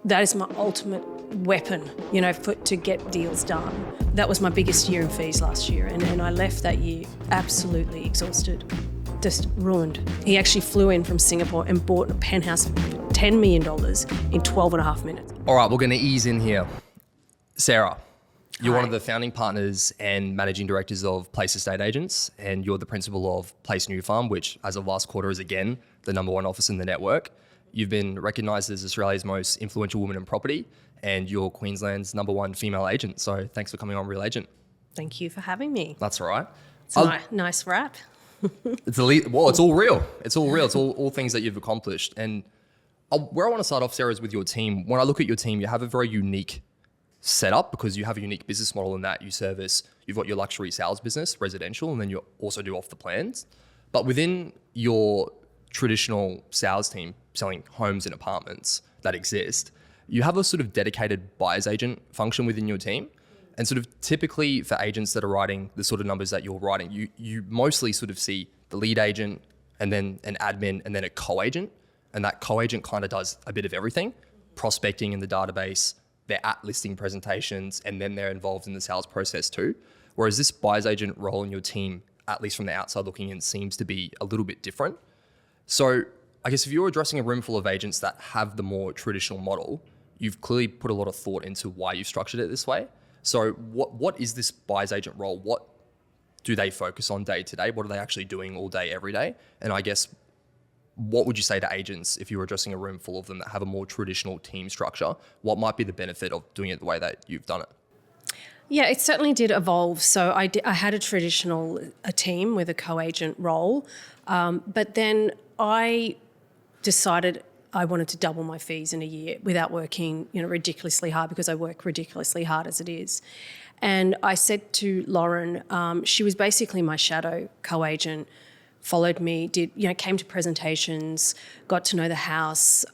that is my ultimate weapon, to get deals done. That was my biggest year in fees last year, and I left that year absolutely exhausted, just ruined. He actually flew in from Singapore and bought a penthouse for $10 million in 12 and a half minutes. All right, we're going to ease in here. Sarah, you're Hi. one of the founding partners and managing directors of Place Estate Agents, and you're the principal of Place New Farm, which as of last quarter is again the #1 office in the network. You've been recognised as Australia's most influential woman in property, and you're Queensland's #1 female agent. So thanks for coming on Real Agent. Thank you for having me. That's all right. It's a nice wrap. It's all real. It's all real. It's all things that you've accomplished. And where I want to start off, Sarah, is with your team. When I look at your team, you have a very unique setup because you have a unique business model in that you've got your luxury sales business, residential, and then you also do off the plans. But within your traditional sales team selling homes and apartments that exist, you have a sort of dedicated buyer's agent function within your team. And sort of typically for agents that are writing the sort of numbers that you're writing, you mostly sort of see the lead agent and then an admin and then a co-agent. And that co-agent kind of does a bit of everything, prospecting in the database, they're at listing presentations, and then they're involved in the sales process too. Whereas this buyer's agent role in your team, at least from the outside looking in, seems to be a little bit different. So I guess if you're addressing a room full of agents that have the more traditional model, you've clearly put a lot of thought into why you've structured it this way. So what is this buyer's agent role? What do they focus on day to day? What are they actually doing all day, every day? And I guess, what would you say to agents if you were addressing a room full of them that have a more traditional team structure? What might be the benefit of doing it the way that you've done it? Yeah, it certainly did evolve. So I had a team with a co-agent role, but then I decided I wanted to double my fees in a year without working, ridiculously hard, because I work ridiculously hard as it is. And I said to Lauren, she was basically my shadow co-agent, followed me, came to presentations, got to know the house,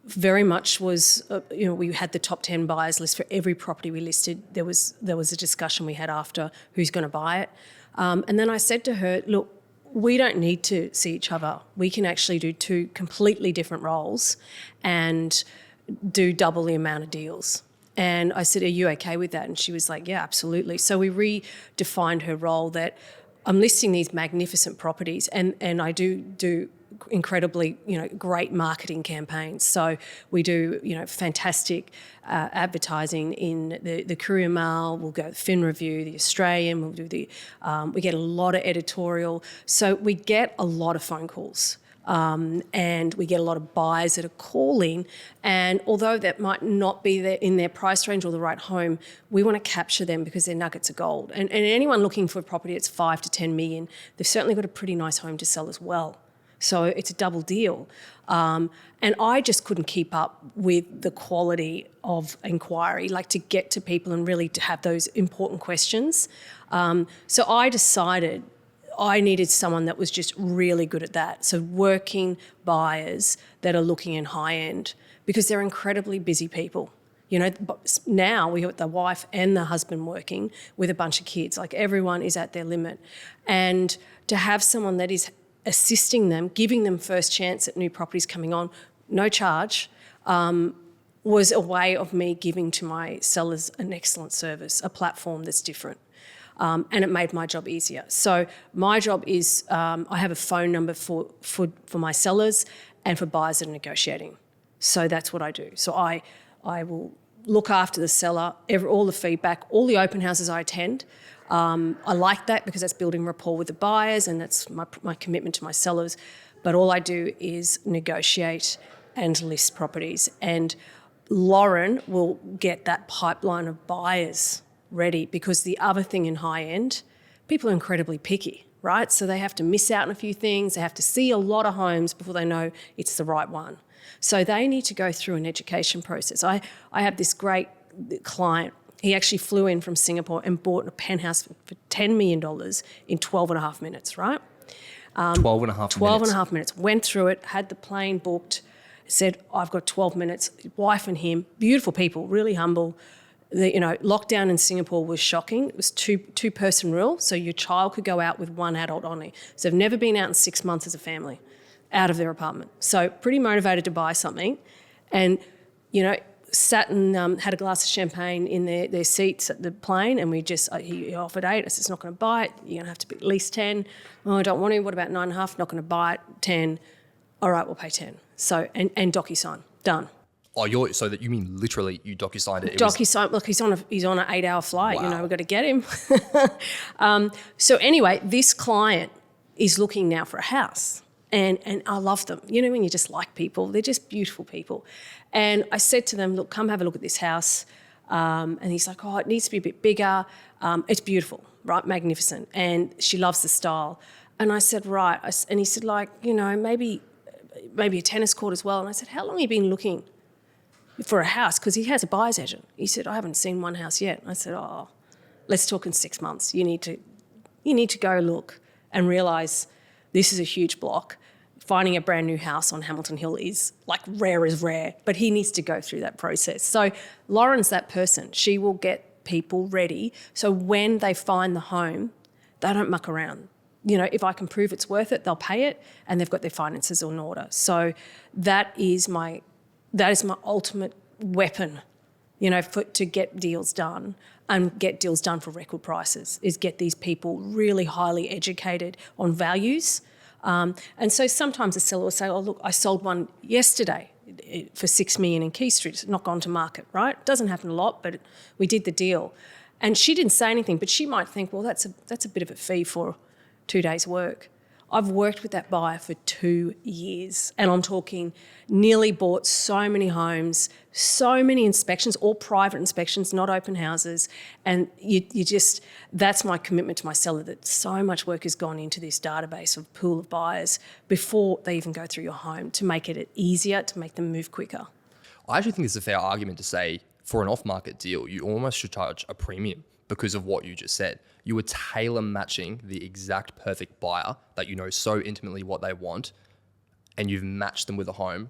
very much was, we had the top 10 buyers list for every property we listed. There was a discussion we had after who's going to buy it. And then I said to her, look, we don't need to see each other. We can actually do two completely different roles and do double the amount of deals. And I said, are you okay with that? And she was like, yeah, absolutely. So we redefined her role that I'm listing these magnificent properties and I do incredibly, great marketing campaigns. So we do, fantastic advertising in the Courier Mail. We'll go Fin Review, the Australian. We'll do we get a lot of editorial. So we get a lot of phone calls. And we get a lot of buyers that are calling, and although that might not be in their price range or the right home, we want to capture them because they're nuggets of gold. And anyone looking for a property that's 5 to 10 million, they've certainly got a pretty nice home to sell as well. So it's a double deal. And I just couldn't keep up with the quality of inquiry, like to get to people and really to have those important questions. So I decided I needed someone that was just really good at that. So working buyers that are looking in high end, because they're incredibly busy people. Now we got the wife and the husband working with a bunch of kids. Like, everyone is at their limit. And to have someone that is assisting them, giving them first chance at new properties coming on, no charge, was a way of me giving to my sellers an excellent service, a platform that's different. And it made my job easier. So my job is I have a phone number for my sellers and for buyers that are negotiating. So that's what I do. So I will look after the seller, all the feedback, all the open houses I attend. I like that because that's building rapport with the buyers, and that's my commitment to my sellers. But all I do is negotiate and list properties. And Lauren will get that pipeline of buyers ready, because the other thing in high end, people are incredibly picky, right? So they have to miss out on a few things. They have to see a lot of homes before they know it's the right one. So they need to go through an education process. I have this great client. He actually flew in from Singapore and bought a penthouse for $10 million in 12 and a half minutes, right? 12 and a half 12 and a half minutes. Went through it, had the plane booked, said, I've got 12 minutes. Wife and him, beautiful people, really humble. Lockdown in Singapore was shocking. It was two-person rule, so your child could go out with one adult only. So they've never been out in 6 months as a family, out of their apartment. So pretty motivated to buy something. And, sat and had a glass of champagne in their seats at the plane, and he offered 8. I said, it's not going to bite. You're going to have to be at least 10. Oh, I don't want to. What about 9.5? Not going to bite. 10. All right, we'll pay 10. So, and DocuSign. Done. Oh, so that you mean literally you DocuSigned it? DocuSign. Look, he's on an 8-hour flight. Wow. We've got to get him. So anyway, this client is looking now for a house. And I love them. When you just like people, they're just beautiful people. And I said to them, look, come have a look at this house. And he's like, oh, it needs to be a bit bigger. It's beautiful, right? Magnificent. And she loves the style. And I said, right. And he said, maybe a tennis court as well. And I said, how long have you been looking for a house? Because he has a buyer's agent. He said, I haven't seen one house yet. And I said, oh, let's talk in 6 months. You need to go look and realise this is a huge block. Finding a brand new house on Hamilton Hill is like rare as rare, but he needs to go through that process. So Lauren's that person. She will get people ready. So when they find the home, they don't muck around. If I can prove it's worth it, they'll pay it, and they've got their finances in order. So that is my ultimate weapon, to get deals done and get deals done for record prices, is get these people really highly educated on values. And so sometimes a seller will say, oh, look, I sold one yesterday for $6 million in Quay Street. It's not gone to market, right? It doesn't happen a lot, but we did the deal. And she didn't say anything, but she might think, well, that's a bit of a fee for 2 days' work. I've worked with that buyer for 2 years, and I'm talking nearly bought so many homes, so many inspections, all private inspections, not open houses. And that's my commitment to my seller, that so much work has gone into this database of pool of buyers before they even go through your home to make it easier, to make them move quicker. I actually think it's a fair argument to say for an off-market deal, you almost should charge a premium because of what you just said. You were tailor matching the exact perfect buyer that you know so intimately what they want, and you've matched them with a home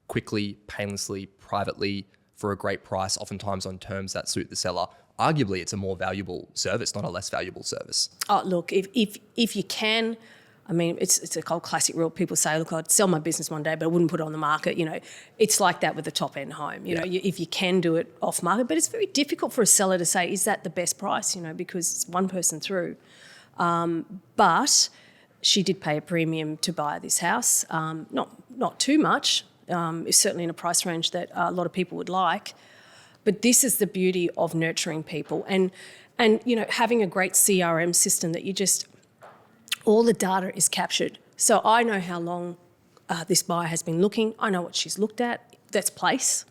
quickly, painlessly, privately, for a great price, oftentimes on terms that suit the seller. Arguably, it's a more valuable service, not a less valuable service. Oh, look, if you can, I mean, it's a old classic rule. People say, look, I'd sell my business one day, but I wouldn't put it on the market. It's like that with the top end home. If you can do it off market, but it's very difficult for a seller to say, is that the best price? Because it's one person through. But she did pay a premium to buy this house. Not too much. It's certainly in a price range that a lot of people would like. But this is the beauty of nurturing people and having a great CRM system that all the data is captured. So I know how long this buyer has been looking. I know what she's looked at. That's place,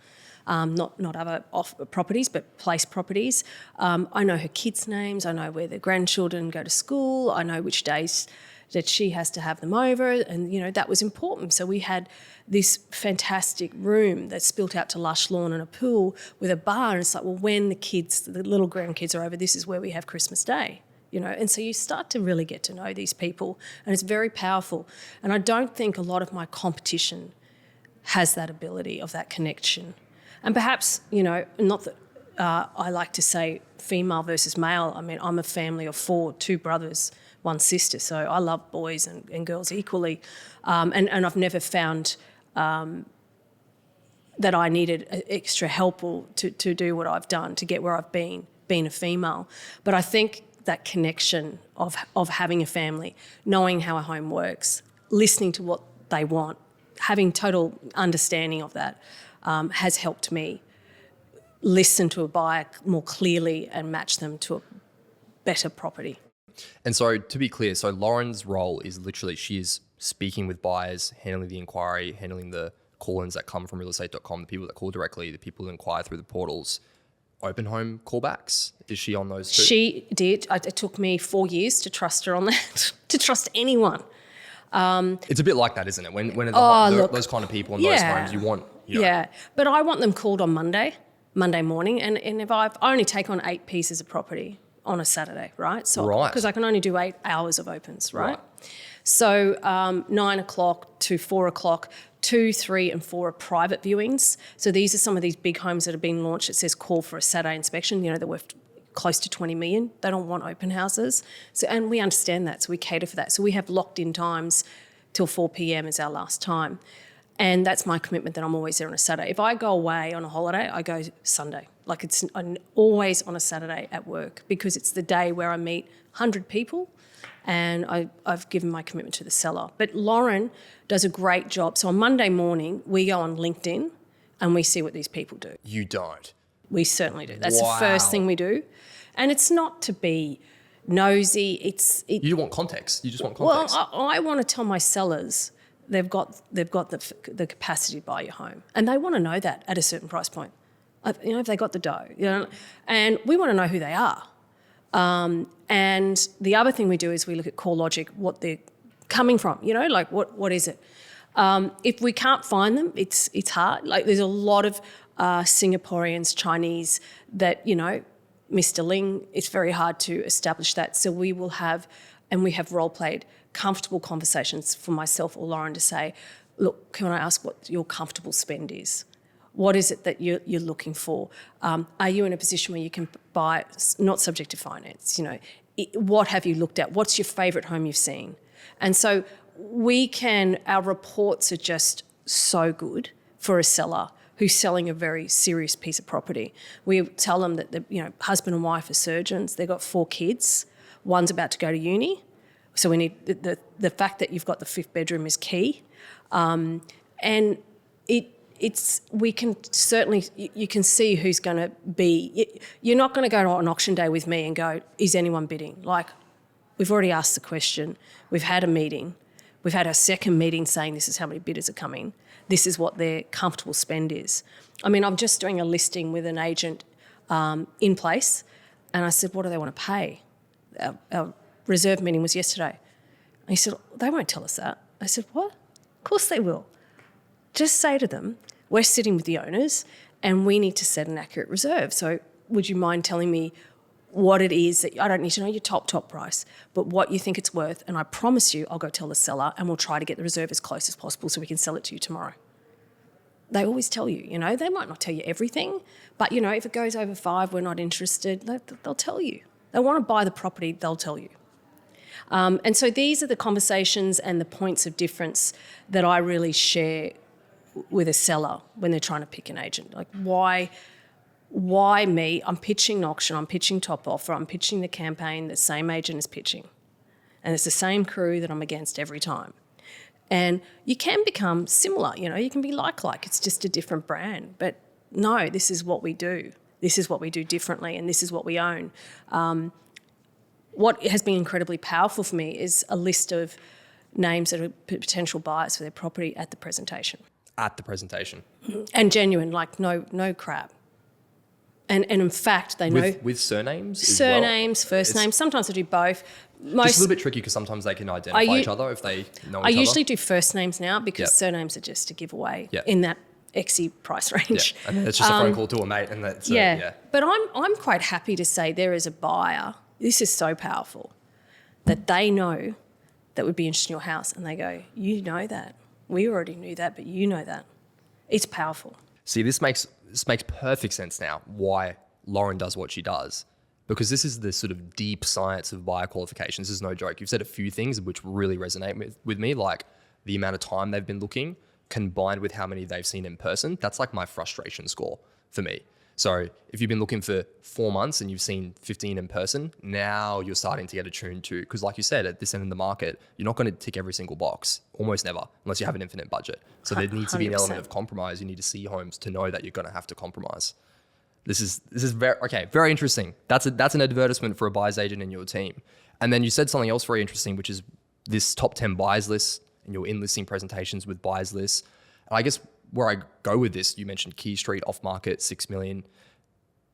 not other properties, but place properties. I know her kids' names. I know where their grandchildren go to school. I know which days that she has to have them over. And, that was important. So we had this fantastic room that's built out to lush lawn and a pool with a bar. And it's like, well, when the little grandkids are over, this is where we have Christmas Day. And so you start to really get to know these people, and it's very powerful. And I don't think a lot of my competition has that ability of that connection. And perhaps, not that I like to say female versus male. I mean, I'm a family of 4, 2 brothers, 1 sister, so I love boys and girls equally. And I've never found that I needed extra help or to do what I've done to get where I've been a female. But I think that connection of having a family, knowing how a home works, listening to what they want, having total understanding of that has helped me listen to a buyer more clearly and match them to a better property. And so to be clear, so Lauren's role is literally she is speaking with buyers, handling the inquiry, handling the call-ins that come from realestate.com, the people that call directly, the people that inquire through the portals. Open home callbacks? Is she on those too? She did. It took me 4 years to trust her on that, to trust anyone. It's a bit like that, isn't it? When those kind of people in those homes, you want... Yeah, but I want them called on Monday morning, and if I only take on 8 pieces of property on a Saturday, right? So because I can only do 8 hours of opens, right? So 9 o'clock to 4 o'clock, 2, 3 and 4 are private viewings. So these are some of these big homes that have been launched. It says call for a Saturday inspection. They're worth close to 20 million. They don't want open houses. So, and we understand that, so we cater for that. So we have locked in times till 4 p.m. is our last time. And that's my commitment, that I'm always there on a Saturday. If I go away on a holiday, I go Sunday. Like I'm always on a Saturday at work, because it's the day where I meet 100 people, and I've given my commitment to the seller. But Lauren does a great job. So on Monday morning, we go on LinkedIn and we see what these people do. You don't. We certainly do. That's Wow. the first thing we do. And it's not to be nosy. You want context. You just want context. Well, I want to tell my sellers they've got the capacity to buy your home, and they want to know that at a certain price point. If they got the dough, and we want to know who they are. And the other thing we do is we look at core logic, what they're coming from. Like what is it? If we can't find them, it's hard. Like there's a lot of Singaporeans, Chinese that Mr. Ling. It's very hard to establish that. So we will have, and we have role played comfortable conversations for myself or Lauren to say, look, can I ask what your comfortable spend is? What is it that you're looking for? Are you in a position where you can buy, not subject to finance? What have you looked at? What's your favourite home you've seen? And so our reports are just so good for a seller who's selling a very serious piece of property. We tell them that the husband and wife are surgeons. They've got 4 kids. One's about to go to uni. So we need the fact that you've got the 5th bedroom is key. And we can certainly, you can see who's going to be. You're not going to go to an auction day with me and go, is anyone bidding? Like, we've already asked the question. We've had a meeting. We've had our second meeting saying this is how many bidders are coming. This is what their comfortable spend is. I mean, I'm just doing a listing with an agent in place, and I said, what do they want to pay? Our reserve meeting was yesterday. And he said, they won't tell us that. I said, what? Of course they will. Just say to them, we're sitting with the owners and we need to set an accurate reserve. So would you mind telling me what it is that, I don't need to know your top price, but what you think it's worth, and I promise you I'll go tell the seller and we'll try to get the reserve as close as possible so we can sell it to you tomorrow. They always tell you, they might not tell you everything, but if it goes over 5, we're not interested, they'll tell you. They want to buy the property, they'll tell you. And so these are the conversations and the points of difference that I really share with a seller when they're trying to pick an agent. Like, why me? I'm pitching an auction, I'm pitching top offer, I'm pitching the campaign the same agent is pitching. And it's the same crew that I'm against every time. And you can become similar, you can be like, it's just a different brand. But no, this is what we do. This is what we do differently, and this is what we own. What has been incredibly powerful for me is a list of names that are potential buyers for their property at the presentation. At the presentation. And genuine, like no crap. And in fact, they know... With surnames as surnames, first names. Sometimes I do both. Just a little bit tricky because sometimes they can identify each other if they know each other. I usually do first names now because surnames are just a giveaway in that XE price range. Yeah. And then it's just a phone call to a mate and that's But I'm quite happy to say there is a buyer. This is so powerful that they know that would be interested in your house, and they go, you know that. We already knew that, but you know that. It's powerful. See, this makes perfect sense now why Lauren does what she does, because this is the sort of deep science of buyer qualifications. This is no joke. You've said a few things which really resonate with me, like the amount of time they've been looking combined with how many they've seen in person. That's like my frustration score for me. So if you've been looking for 4 months and you've seen 15 in person, now you're starting to get attuned to, because like you said, at this end of the market, you're not going to tick every single box, almost never, unless you have an infinite budget. So there needs to be an 100%. element of compromise. You need to see homes to know that you're going to have to compromise. This is very interesting. That's an advertisement for a buyer's agent in your team. And then you said something else very interesting, which is this top 10 buyers list and your in-listing presentations with buyers lists. And I guess where I go with this, you mentioned Quay Street off market, 6 million.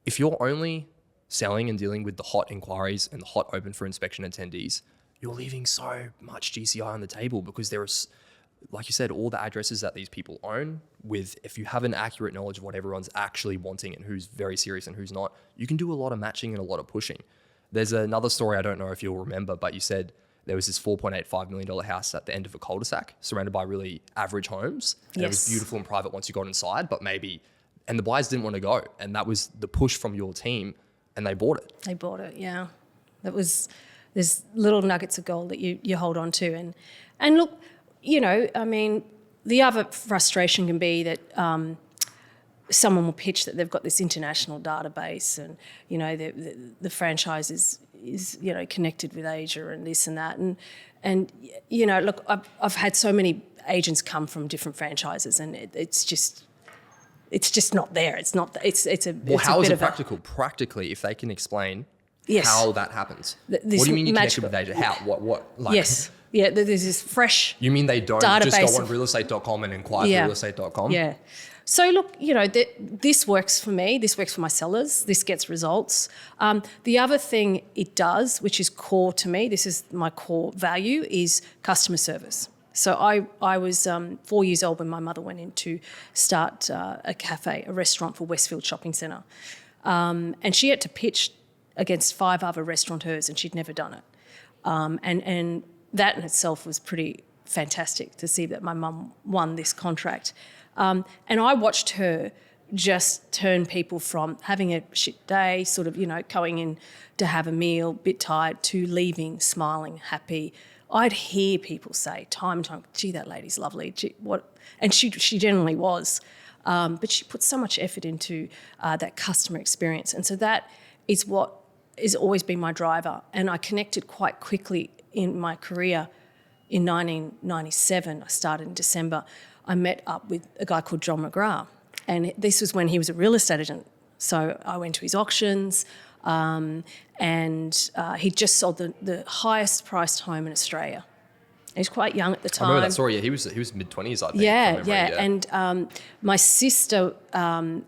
If you're only selling and dealing with the hot inquiries and the hot open for inspection attendees, you're leaving so much GCI on the table, because there is, like you said, all the addresses that these people own with, if you have an accurate knowledge of what everyone's actually wanting and who's very serious and who's not, you can do a lot of matching and a lot of pushing. There's another story, I don't know if you'll remember, but you said there was this $4.85 million house at the end of a cul-de-sac surrounded by really average homes. And It was beautiful and private once you got inside, but and the buyers didn't want to go. And that was the push from your team, and they bought it. They bought it, yeah. There's little nuggets of gold that you hold on to. And look, I mean, the other frustration can be that someone will pitch that they've got this international database and, you know, the franchise is you know, connected with Asia and this and that. And you know, look, I've had so many agents come from different franchises and it's just not there. It's not, it's a, Well, it's how a is bit it of practical? Practically, if they can explain Yes. how that happens. This What do you mean you magical- connected with Asia? How? What? Like, Yes. Yeah, there's this fresh You mean they don't database just go on of- realestate.com and inquire for realestate.com? Yeah. So look, you know, this works for me. This works for my sellers. This gets results. The other thing it does, which is core to me, this is my core value, is customer service. So I was 4 years old when my mother went in to start a cafe, a restaurant for Westfield Shopping Centre. And she had to pitch against 5 other restaurateurs and she'd never done it. And that in itself was pretty fantastic to see that my mum won this contract. And I watched her just turn people from having a shit day, sort of, you know, going in to have a meal, bit tired, to leaving, smiling, happy. I'd hear people say time and time, gee, that lady's lovely. Gee, what? And she generally was. But she put so much effort into that customer experience. And so that is what has always been my driver. And I connected quite quickly in my career. In 1997, I started in December, I met up with a guy called John McGrath. And this was when he was a real estate agent. So I went to his auctions and he just sold the highest priced home in Australia. He was quite young at the time. I remember that story. Yeah, he was mid-20s, I think. Yeah, from memory, yeah. And my sister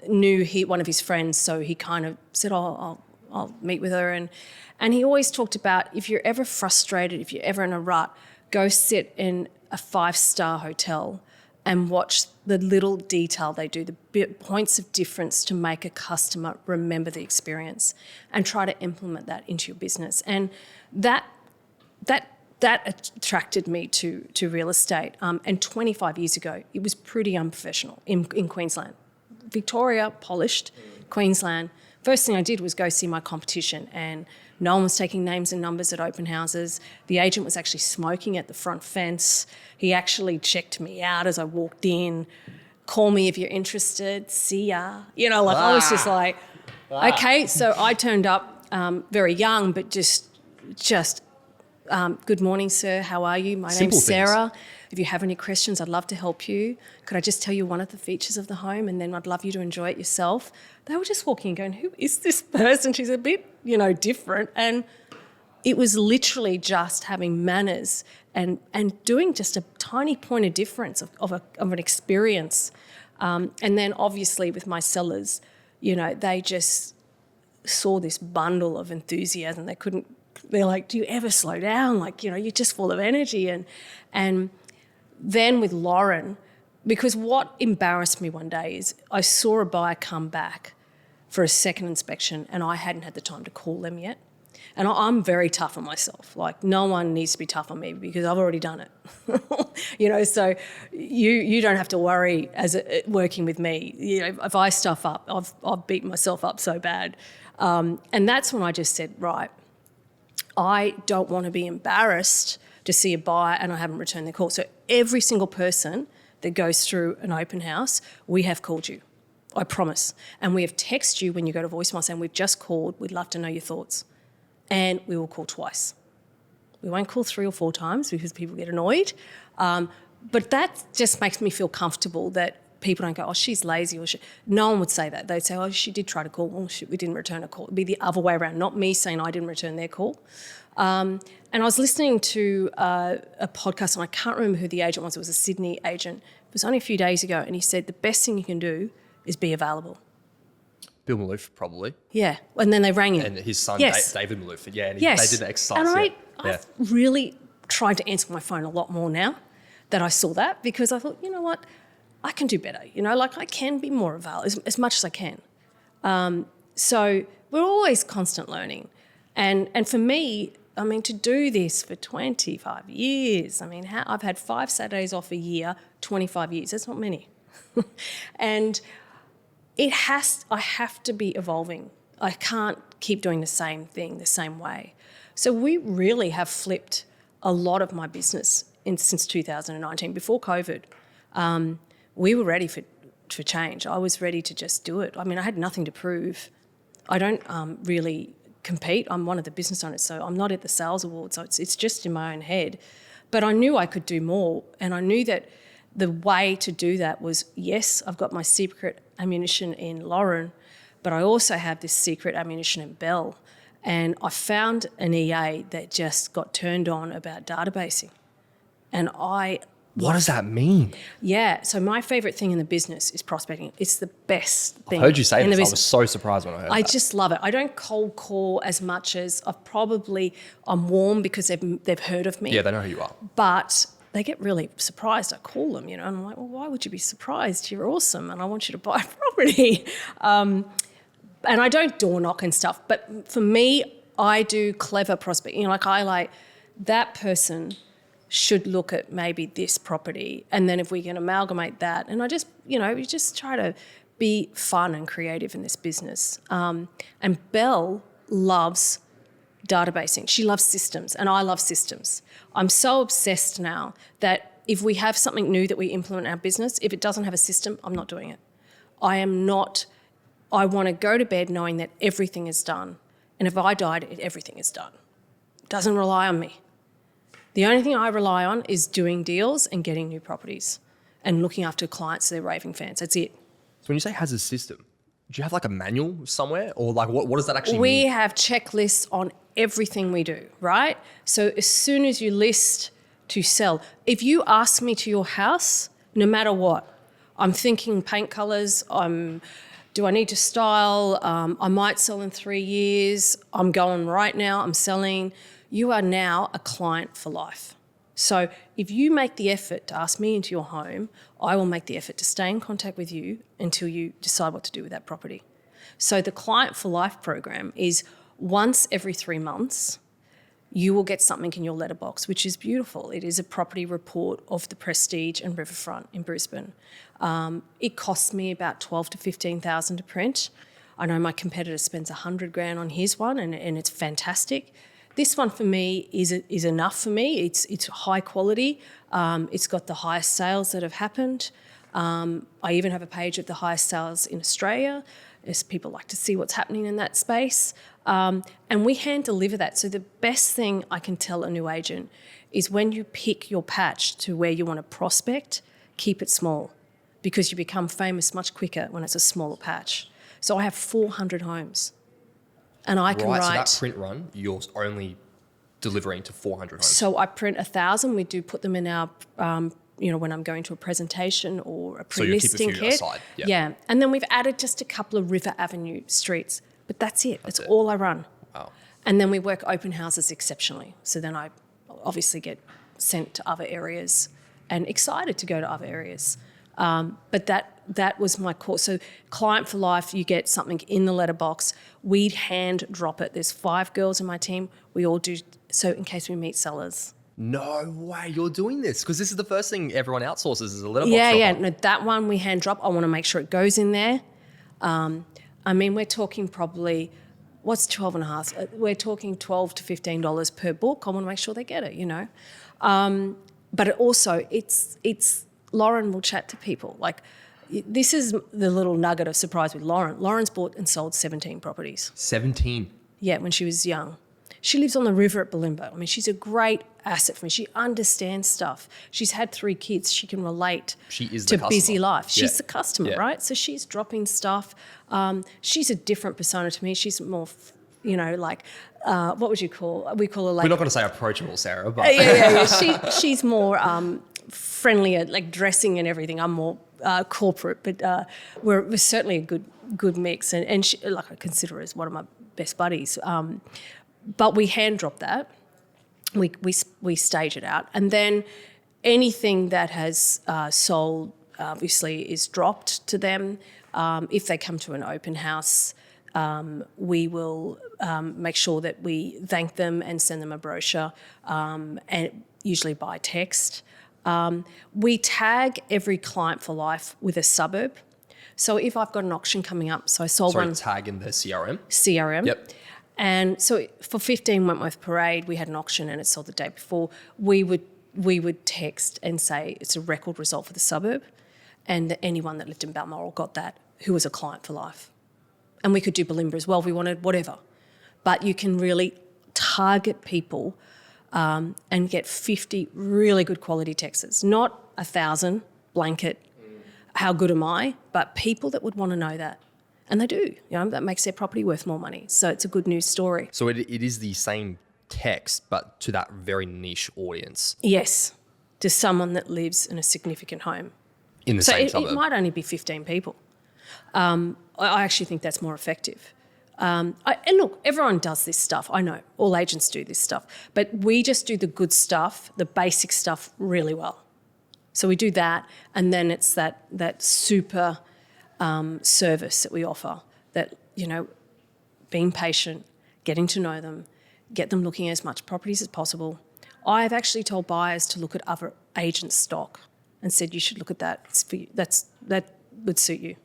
knew one of his friends, so he kind of said, oh, I'll meet with her. And he always talked about, if you're ever frustrated, if you're ever in a rut, go sit in a 5-star hotel and watch the little detail they do, the points of difference to make a customer remember the experience, and try to implement that into your business. And that attracted me to real estate. And 25 years ago, it was pretty unprofessional in Queensland. Victoria, polished. Queensland, first thing I did was go see my competition, and no one was taking names and numbers at open houses. The agent was actually smoking at the front fence. He actually checked me out as I walked in. Call me if you're interested. See ya. You know, like I was just like, okay. So I turned up very young, but just good morning, sir. How are you? My Simple name's things. Sarah. If you have any questions, I'd love to help you. Could I just tell you one of the features of the home, and then I'd love you to enjoy it yourself? They were just walking and going, who is this person? She's a bit, you know, different. And it was literally just having manners and doing just a tiny point of difference of an experience. And then obviously with my sellers, you know, they just saw this bundle of enthusiasm. They're like, do you ever slow down? Like, you know, you're just full of energy. And then with Lauren, because what embarrassed me one day is I saw a buyer come back for a second inspection and I hadn't had the time to call them yet. And I'm very tough on myself. Like, no one needs to be tough on me because I've already done it. You know, so you don't have to worry working with me. You know, if I stuff up, I've beaten myself up so bad. And that's when I just said, right, I don't want to be embarrassed to see a buyer and I haven't returned their call. So every single person that goes through an open house, we have called you, I promise. And we have texted you when you go to voicemail saying, we've just called, we'd love to know your thoughts. And we will call twice. We won't call 3 or 4 times because people get annoyed. But that just makes me feel comfortable that people don't go, oh, she's lazy. No one would say that. They'd say, oh, she did try to call. Oh, shit, we didn't return a call. It'd be the other way around, not me saying I didn't return their call. And I was listening to a podcast, and I can't remember who the agent was. It was a Sydney agent. It was only a few days ago, and he said the best thing you can do is be available. Bill Maloof, probably. Yeah, and then they rang him. And his son, Yes. David Maloof. Yeah, and Yes. they did an exercise. And yeah. I've really tried to answer my phone a lot more now that I saw that, because I thought, you know what, I can do better. You know, like I can be more available as much as I can. So we're always constant learning. And for me, I mean, to do this for 25 years, I mean, I've had 5 Saturdays off a year, 25 years. That's not many. And I have to be evolving. I can't keep doing the same thing the same way. So we really have flipped a lot of my business since 2019, before COVID. we were ready for change. I was ready to just do it. I mean, I had nothing to prove. I don't really compete. I'm one of the business owners, so I'm not at the sales awards. So it's just in my own head. But I knew I could do more, and I knew that the way to do that was, yes, I've got my secret ammunition in Lauren, but I also have this secret ammunition in Belle. And I found an EA that just got turned on about databasing. And What does that mean? yeah, so my favourite thing in the business is prospecting. It's the best thing. I heard you say in this. the I was business. so surprised when I heard I that. just love it. I don't cold call as much as I'm warm because they've heard of me. Yeah, they know who you are. But they get really surprised. I call them, and I'm like, well, why would you be surprised? You're awesome, and I want you to buy a property. And I don't door knock and stuff, but for me, I do clever prospecting. That person should look at maybe this property, and then if we can amalgamate that, and we just try to be fun and creative in this business. And Belle loves databasing. She loves systems, and I love systems. I'm so obsessed now that if we have something new that we implement in our business, if it doesn't have a system, I'm not doing it. I want to go to bed knowing that everything is done. And if I died, everything is done. It doesn't rely on me. The only thing I rely on is doing deals and getting new properties and looking after clients so they're raving fans. That's it. So when you say has a system, do you have like a manual somewhere, or like what does that actually We mean? have checklists on everything we do, right? So as soon as you list to sell, if you ask me to your house, no matter what, I'm thinking paint colours, do I need to style? I might sell in 3 years. I'm going right now. I'm selling. You are now a client for life. So if you make the effort to ask me into your home, I will make the effort to stay in contact with you until you decide what to do with that property. So the Client for Life program is once every 3 months, you will get something in your letterbox, which is beautiful. It is a property report of the Prestige and Riverfront in Brisbane. It costs me about 12 to 15,000 to print. I know my competitor spends 100 grand on his one, and it's fantastic. This one for me is enough for me. It's high quality. It's got the highest sales that have happened. I even have a page of the highest sales in Australia, as people like to see what's happening in that space. And we hand deliver that. So the best thing I can tell a new agent is when you pick your patch to where you want to prospect, keep it small, because you become famous much quicker when it's a smaller patch. So I have 400 homes. And I can write. So that print run, you're only delivering to 400 homes. So I print 1,000. We do put them in our, when I'm going to a presentation or a pre-listing kit. So you keep a few kit. aside. Yeah. And then we've added just a couple of River Avenue streets, but that's it. That's all I run. Wow. And then we work open houses exceptionally. So then I obviously get sent to other areas and excited to go to other areas. But that was my core. So Client for Life, you get something in the letterbox. We'd hand drop it. There's 5 girls in my team. We all do, so in case we meet sellers. No way you're doing this, because this is the first thing everyone outsources is a letterbox Yeah. dropper. No, that one we hand drop. I want to make sure it goes in there. We're talking probably, what's 12 and a half? We're talking $12 to $15 per book. I want to make sure they get it, But it also, it's Lauren will chat to people. Like, this is the little nugget of surprise with Lauren. Lauren's bought and sold 17 properties. 17. Yeah, when she was young. She lives on the river at Bulimba. I mean, she's a great asset for me. She understands stuff. She's had 3 kids. She can relate She is to the busy customer. life. She's Yeah. the customer, Yeah. right? So she's dropping stuff. She's a different persona to me. She's more, what would you call? We call her like. We're not going to say approachable, Sarah, but Yeah. She's more friendly at like dressing and everything. I'm more corporate, but we're certainly a good mix. And she, like, I consider her as one of my best buddies. But we hand drop that. We stage it out, and then anything that has sold obviously is dropped to them. If they come to an open house, we will make sure that we thank them and send them a brochure, and usually by text. We tag every Client for Life with a suburb. So if I've got an auction coming up, so I sold one tag in the CRM. CRM. Yep. And so for 15 Wentworth Parade, we had an auction and it sold the day before. We would we would text and say it's a record result for the suburb, and that anyone that lived in Balmoral got that who was a client for life. And we could do Bulimba as well if we wanted, whatever. But you can really target people and get 50 really good quality texts. Not 1,000 blanket, how good am I, but people that would want to know that. And they do, that makes their property worth more money. So it's a good news story. So it is the same text, but to that very niche audience. Yes, to someone that lives in a significant home. In the same suburb. It might only be 15 people. I actually think that's more effective. And look, everyone does this stuff. I know all agents do this stuff, but we just do the good stuff, the basic stuff really well. So we do that, and then it's that super service that we offer, that, being patient, getting to know them, get them looking at as much properties as possible. I've actually told buyers to look at other agents' stock and said, you should look at that. It's for you. That would suit you.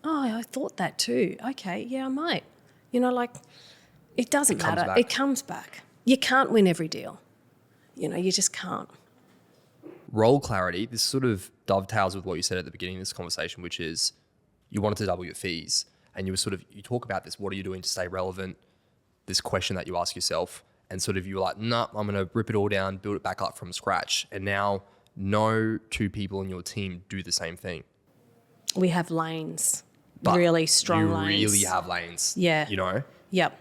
Oh, I thought that too. Okay, yeah, I might. It doesn't matter. It comes back. You can't win every deal. You just can't. Role clarity, this sort of dovetails with what you said at the beginning of this conversation, which is you wanted to double your fees, and you talk about this, what are you doing to stay relevant? This question that you ask yourself, and sort of you were like, nah, I'm going to rip it all down, build it back up from scratch. And now no two people in your team do the same thing. We have lanes, But really strong lanes. You really have lanes. Yeah. Yep.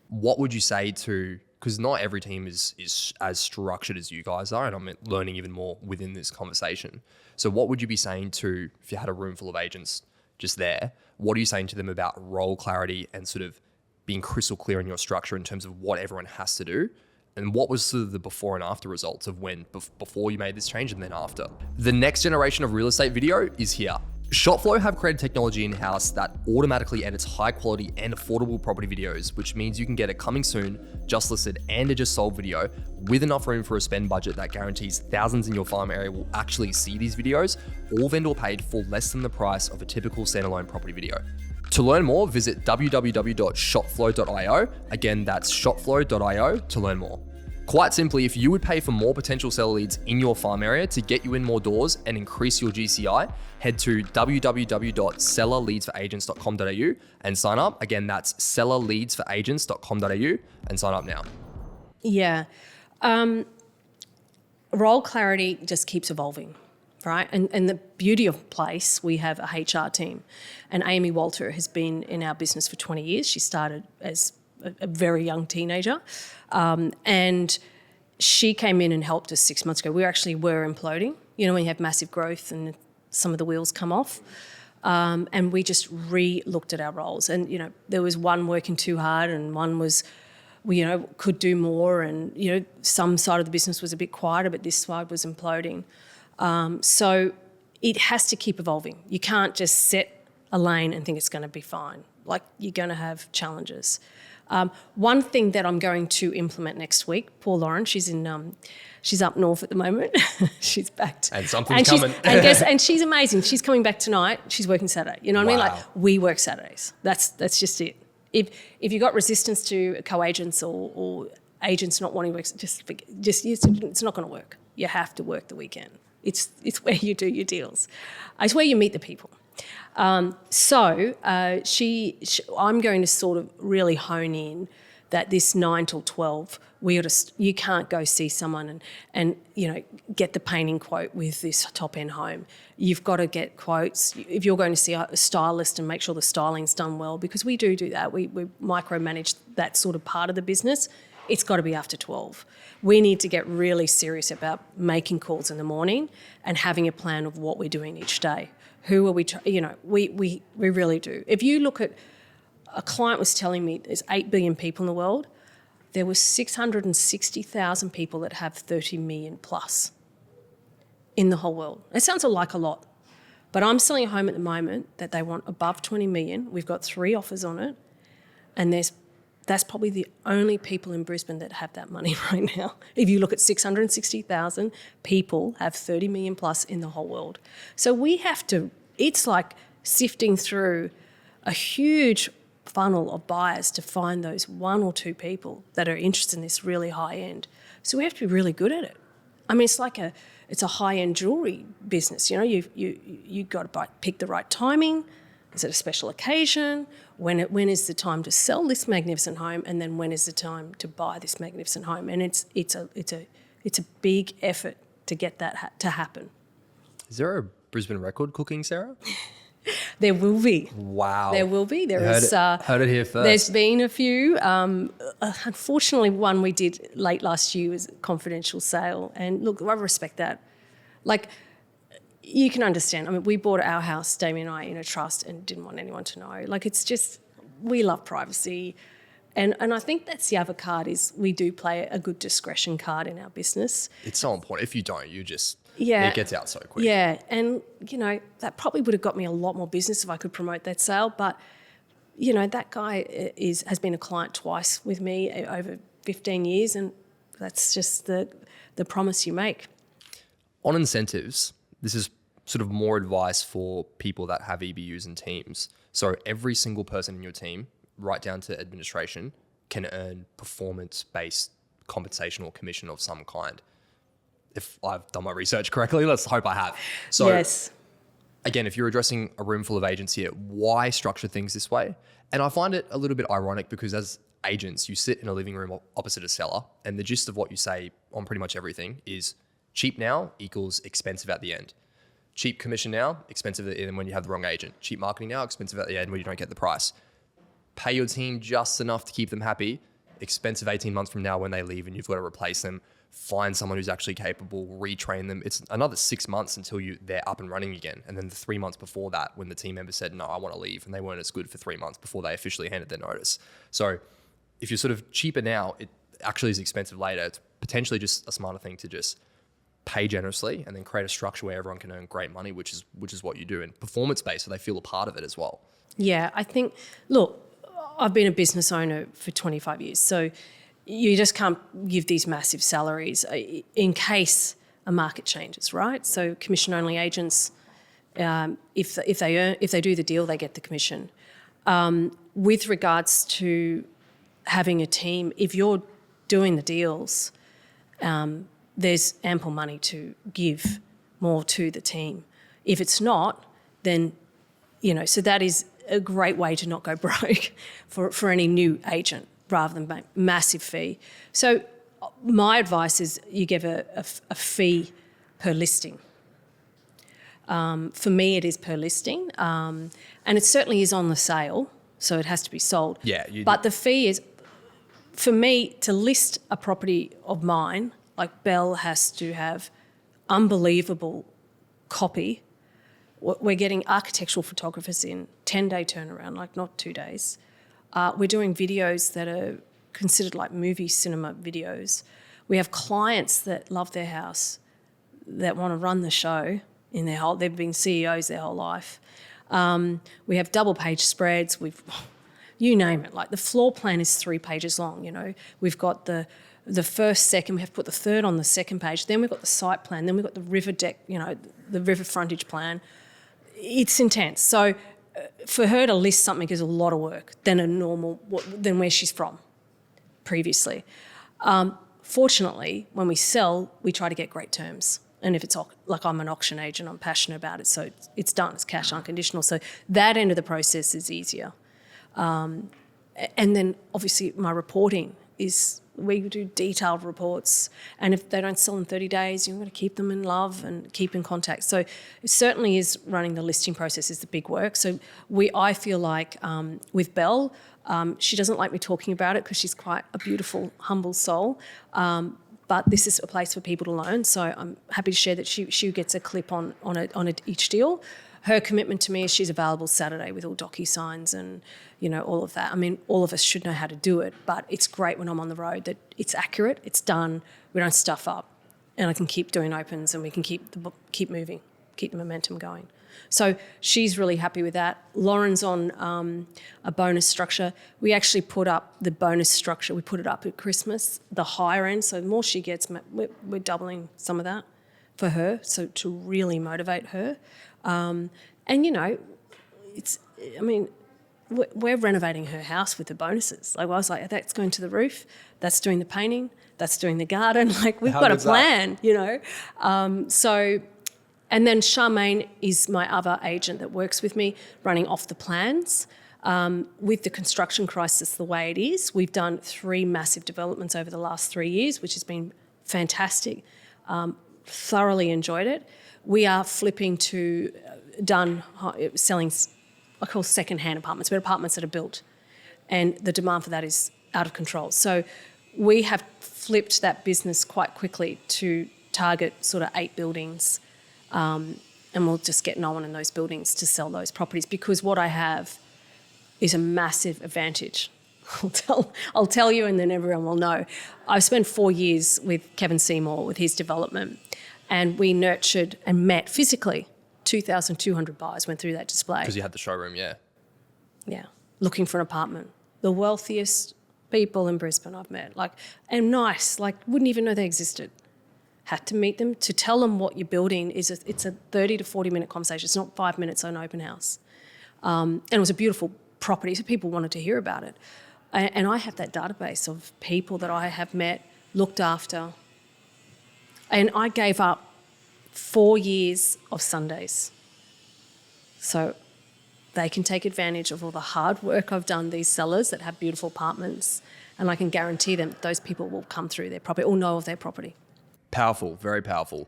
What would you say to, because not every team is as structured as you guys are, and I'm learning even more within this conversation. So what would you be saying to, if you had a room full of agents just there, what are you saying to them about role clarity and sort of being crystal clear in your structure in terms of what everyone has to do? And what was sort of the before and after results of when, before you made this change and then after? The next generation of real estate video is here. ShopFlow have created technology in-house that automatically edits high quality and affordable property videos, which means you can get a coming soon, just listed and a just sold video with enough room for a spend budget that guarantees thousands in your farm area will actually see these videos, all vendor paid for less than the price of a typical standalone property video. To learn more, visit www.shopflow.io. Again, that's shopflow.io to learn more. Quite simply, if you would pay for more potential seller leads in your farm area to get you in more doors and increase your GCI, head to www.sellerleadsforagents.com.au and sign up. Again, that's sellerleadsforagents.com.au and sign up now. Yeah. Role clarity just keeps evolving, right? And the beauty of Place, we have a HR team. And Amy Walter has been in our business for 20 years. She started as a very young teenager. And she came in and helped us 6 months ago. We actually were imploding, when you have massive growth and some of the wheels come off. And we just re-looked at our roles. And, there was one working too hard and one was, we, could do more. And, some side of the business was a bit quieter, but this side was imploding. So it has to keep evolving. You can't just set a lane and think it's going to be fine. Like, you're going to have challenges. One thing that I'm going to implement next week, poor Lauren, she's up north at the moment. She's back. And something's coming. And she's amazing. She's coming back tonight. She's working Saturday. You know what I mean? Like, we work Saturdays. That's just it. If you got resistance to co-agents or agents not wanting to work, it's not going to work. You have to work the weekend. It's where you do your deals. It's where you meet the people. I'm going to sort of really hone in that this 9 till 12, you can't go see someone and get the painting quote with this top end home. You've got to get quotes. If you're going to see a stylist and make sure the styling's done well, because we do that. We micromanage that sort of part of the business. It's got to be after 12. We need to get really serious about making calls in the morning and having a plan of what we're doing each day. Who are we, we really do. If you look at, a client was telling me there's 8 billion people in the world. There were 660,000 people that have 30 million plus in the whole world. It sounds like a lot, but I'm selling a home at the moment that they want above 20 million. We've got 3 offers on it, and that's probably the only people in Brisbane that have that money right now. If you look at 660,000 people have 30 million plus in the whole world. So we have to, it's like sifting through a huge funnel of buyers to find those 1 or 2 people that are interested in this really high end. So we have to be really good at it. I mean, it's a high-end jewelry business. You know, you got to pick the right timing. Is it a special occasion? When is the time to sell this magnificent home, and then when is the time to buy this magnificent home? And it's a big effort to get that to happen. Is there a Brisbane record cooking, Sarah? There will be. Wow. There will be. Heard it here first. There's been a few. Unfortunately, one we did late last year was a confidential sale. And look, I respect that. Like, you can understand. I mean, we bought our house, Damien and I, in a trust and didn't want anyone to know. Like, it's just, we love privacy. And I think that's the other card is we do play a good discretion card in our business. It's so important. If you don't, you just... Yeah. It gets out so quick. Yeah. And, you know, that probably would have got me a lot more business if I could promote that sale. But, you know, that guy has been a client twice with me over 15 years, and that's just the promise you make. On incentives, this is sort of more advice for people that have EBUs and teams. So every single person in your team, right down to administration, can earn performance-based compensation or commission of some kind. If I've done my research correctly, let's hope I have. So yes. Again, if you're addressing a room full of agents here, why structure things this way? And I find it a little bit ironic because as agents, you sit in a living room opposite a seller, and the gist of what you say on pretty much everything is cheap now equals expensive at the end. Cheap commission now, expensive at the end when you have the wrong agent. Cheap marketing now, expensive at the end when you don't get the price. Pay your team just enough to keep them happy, expensive 18 months from now when they leave and you've got to replace them. Find someone who's actually capable, retrain them. It's another 6 months until they're up and running again. And then the 3 months before that, when the team member said, no, I want to leave, and they weren't as good for 3 months before they officially handed their notice. So if you're sort of cheaper now, it actually is expensive later. It's potentially just a smarter thing to just pay generously and then create a structure where everyone can earn great money, which is what you do. And performance-based, so they feel a part of it as well. Yeah, I think, look, I've been a business owner for 25 years, so you just can't give these massive salaries in case a market changes, right? So commission-only agents, if they do the deal, they get the commission. With regards to having a team, if you're doing the deals, there's ample money to give more to the team. If it's not, then, you know, so that is a great way to not go broke for any new agent, rather than massive fee. So my advice is you give a fee per listing. For me, it is per listing. And it certainly is on the sale, so it has to be sold. Yeah. But the fee is, for me, to list a property of mine, like Belle has to have unbelievable copy. We're getting architectural photographers in, 10-day turnaround, like not 2 days. We're doing videos that are considered like movie cinema videos. We have clients that love their house, that want to run the show they've been CEOs their whole life. We have double page spreads. You name it. Like the floor plan is 3 pages long. You know, we've got the first, second. We have to put the third on the second page. Then we've got the site plan. Then we've got the river deck. You know, the river frontage plan. It's intense. So for her to list something is a lot of work than than where she's from previously. Fortunately, when we sell, we try to get great terms. And if it's like I'm an auction agent, I'm passionate about it, so it's done. It's cash unconditional. So that end of the process is easier. And then obviously my reporting is, we do detailed reports, and if they don't sell in 30 days, you've got to keep them in love and keep in contact. So it certainly is, running the listing process is the big work. So I feel like with Belle, she doesn't like me talking about it because she's quite a beautiful, humble soul. But this is a place for people to learn. So I'm happy to share that she gets a clip on each deal. Her commitment to me is she's available Saturday with all DocuSigns and, you know, all of that. I mean, all of us should know how to do it, but it's great when I'm on the road that it's accurate, it's done, we don't stuff up, and I can keep doing opens and we can keep moving, keep the momentum going. So she's really happy with that. Lauren's on a bonus structure. We actually put up the bonus structure, we put it up at Christmas, the higher end, so the more she gets, we're doubling some of that for her, so to really motivate her. And, you know, we're renovating her house with the bonuses. Like, I was like, that's going to the roof, that's doing the painting, that's doing the garden. Like, we've got a plan, you know. So, and then Charmaine is my other agent that works with me, running off the plans. With the construction crisis the way it is, we've done 3 massive developments over the last 3 years, which has been fantastic. Thoroughly enjoyed it. We are flipping to selling, I call second-hand apartments, but apartments that are built, and the demand for that is out of control. So we have flipped that business quite quickly to target sort of 8 buildings, and we'll just get no one in those buildings to sell those properties, because what I have is a massive advantage. I'll tell you, and then everyone will know. I've spent 4 years with Kevin Seymour with his development, and we nurtured and met physically 2,200 buyers went through that display. Because you had the showroom, yeah. Yeah, looking for an apartment. The wealthiest people in Brisbane I've met, like, and nice, like, wouldn't even know they existed. Had to meet them to tell them what you're building. It's a 30 to 40 minute conversation. It's not 5 minutes on an open house. And it was a beautiful property, so people wanted to hear about it. And I have that database of people that I have met, looked after, and I gave up 4 years of Sundays. So they can take advantage of all the hard work I've done, these sellers that have beautiful apartments, and I can guarantee them those people will come through their property or know of their property. Powerful, very powerful.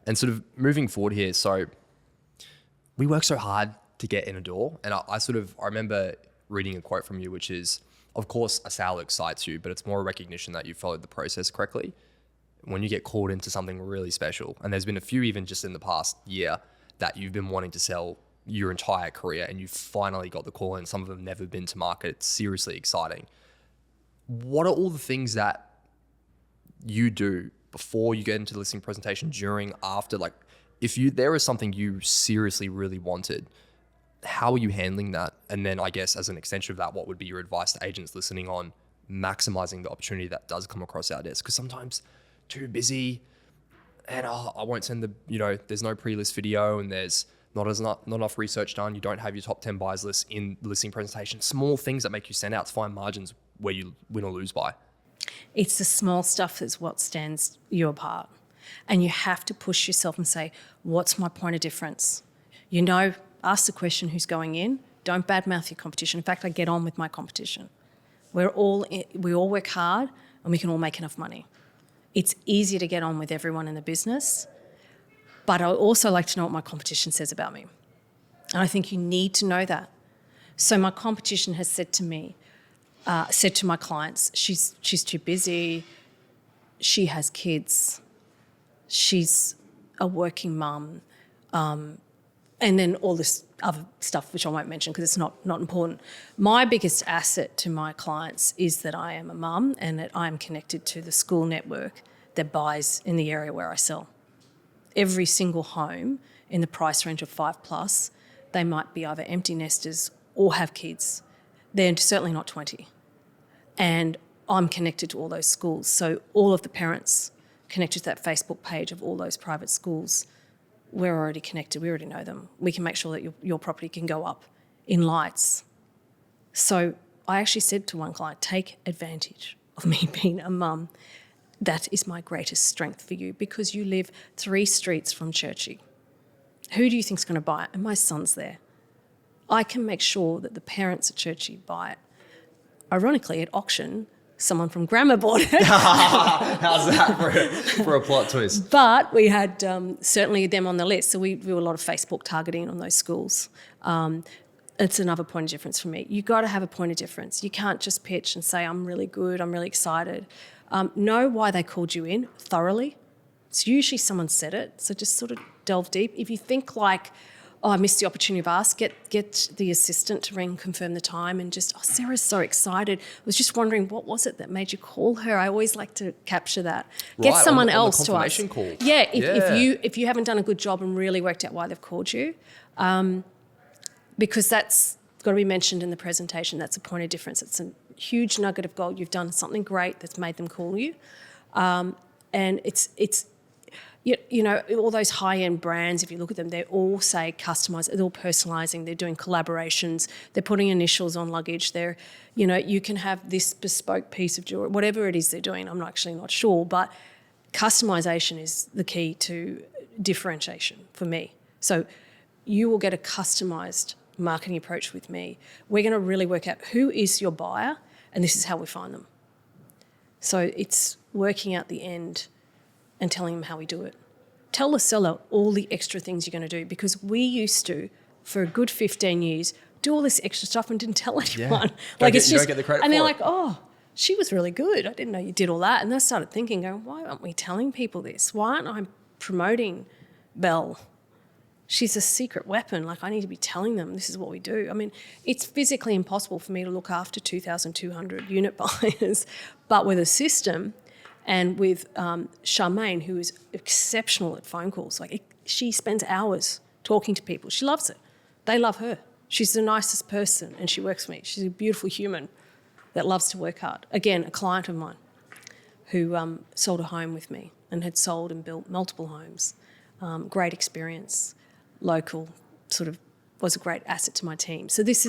And sort of moving forward here, so we work so hard to get in a door, and I remember reading a quote from you, which is, of course, a sale excites you, but it's more a recognition that you followed the process correctly. When you get called into something really special, and there's been a few even just in the past year that you've been wanting to sell your entire career, and you finally got the call, and some of them never been to market. It's seriously exciting. What are all the things that you do before you get into the listing presentation, during, after? Like, if there is something you seriously really wanted, how are you handling that? And then I guess as an extension of that, what would be your advice to agents listening on maximizing the opportunity that does come across our desk? Because sometimes too busy, and I won't send there's no pre-list video, and there's not enough research done. You don't have your top 10 buyers list in the listing presentation. Small things that make you stand out to find margins where you win or lose by. It's the small stuff that's what stands you apart. And you have to push yourself and say, what's my point of difference? Ask the question, who's going in? Don't badmouth your competition. In fact, I get on with my competition. We all work hard, and we can all make enough money. It's easier to get on with everyone in the business, but I also like to know what my competition says about me. And I think you need to know that. So my competition has said to my clients, she's too busy, she has kids, she's a working mum, and then all this other stuff which I won't mention because it's not important. My biggest asset to my clients is that I am a mum and that I am connected to the school network that buys in the area where I sell. Every single home in the price range of 5+, they might be either empty nesters or have kids. They're certainly not 20. And I'm connected to all those schools. So all of the parents connected to that Facebook page of all those private schools, we're already connected. We already know them. We can make sure that your property can go up in lights. So I actually said to one client, take advantage of me being a mum. That is my greatest strength for you because you live 3 streets from Churchy. Who do you think's going to buy it? And my son's there. I can make sure that the parents at Churchy buy it. Ironically, at auction, someone from Grammar bought it. How's that for a plot twist? But we had certainly them on the list. So we do a lot of Facebook targeting on those schools. It's another point of difference for me. You've got to have a point of difference. You can't just pitch and say, I'm really good, I'm really excited. Know why they called you in thoroughly. It's usually someone said it, so just sort of delve deep. If you think like, oh, I missed the opportunity of ask, get the assistant to ring, confirm the time, and just, oh, Sarah's so excited. I was just wondering, what was it that made you call her? I always like to capture that. Get someone else to ask. Call. Yeah, if you haven't done a good job and really worked out why they've called you, because that's got to be mentioned in the presentation. That's a point of difference. It's a huge nugget of gold. You've done something great that's made them call you, and it's you know, all those high-end brands, if you look at them, they all say customise, they're all personalising, they're doing collaborations, they're putting initials on luggage, they're, you know, you can have this bespoke piece of jewellery, whatever it is they're doing, I'm actually not sure, but customisation is the key to differentiation for me. So you will get a customised marketing approach with me. We're going to really work out who is your buyer, and this is how we find them. So it's working out the end and telling them how we do it. Tell the seller all the extra things you're going to do, because we used to, for a good 15 years, do all this extra stuff and didn't tell anyone. Like you don't get the credit and they're for like, oh, she was really good. I didn't know you did all that. And they started thinking, going, why aren't we telling people this? Why aren't I promoting Belle? She's a secret weapon. Like, I need to be telling them this is what we do. I mean, it's physically impossible for me to look after 2,200 unit buyers, but with a system and with Charmaine, who is exceptional at phone calls. Like, she spends hours talking to people. She loves it. They love her. She's the nicest person, and she works for me. She's a beautiful human that loves to work hard. Again, a client of mine who sold a home with me and had sold and built multiple homes. Great experience. Local, sort of was a great asset to my team. So these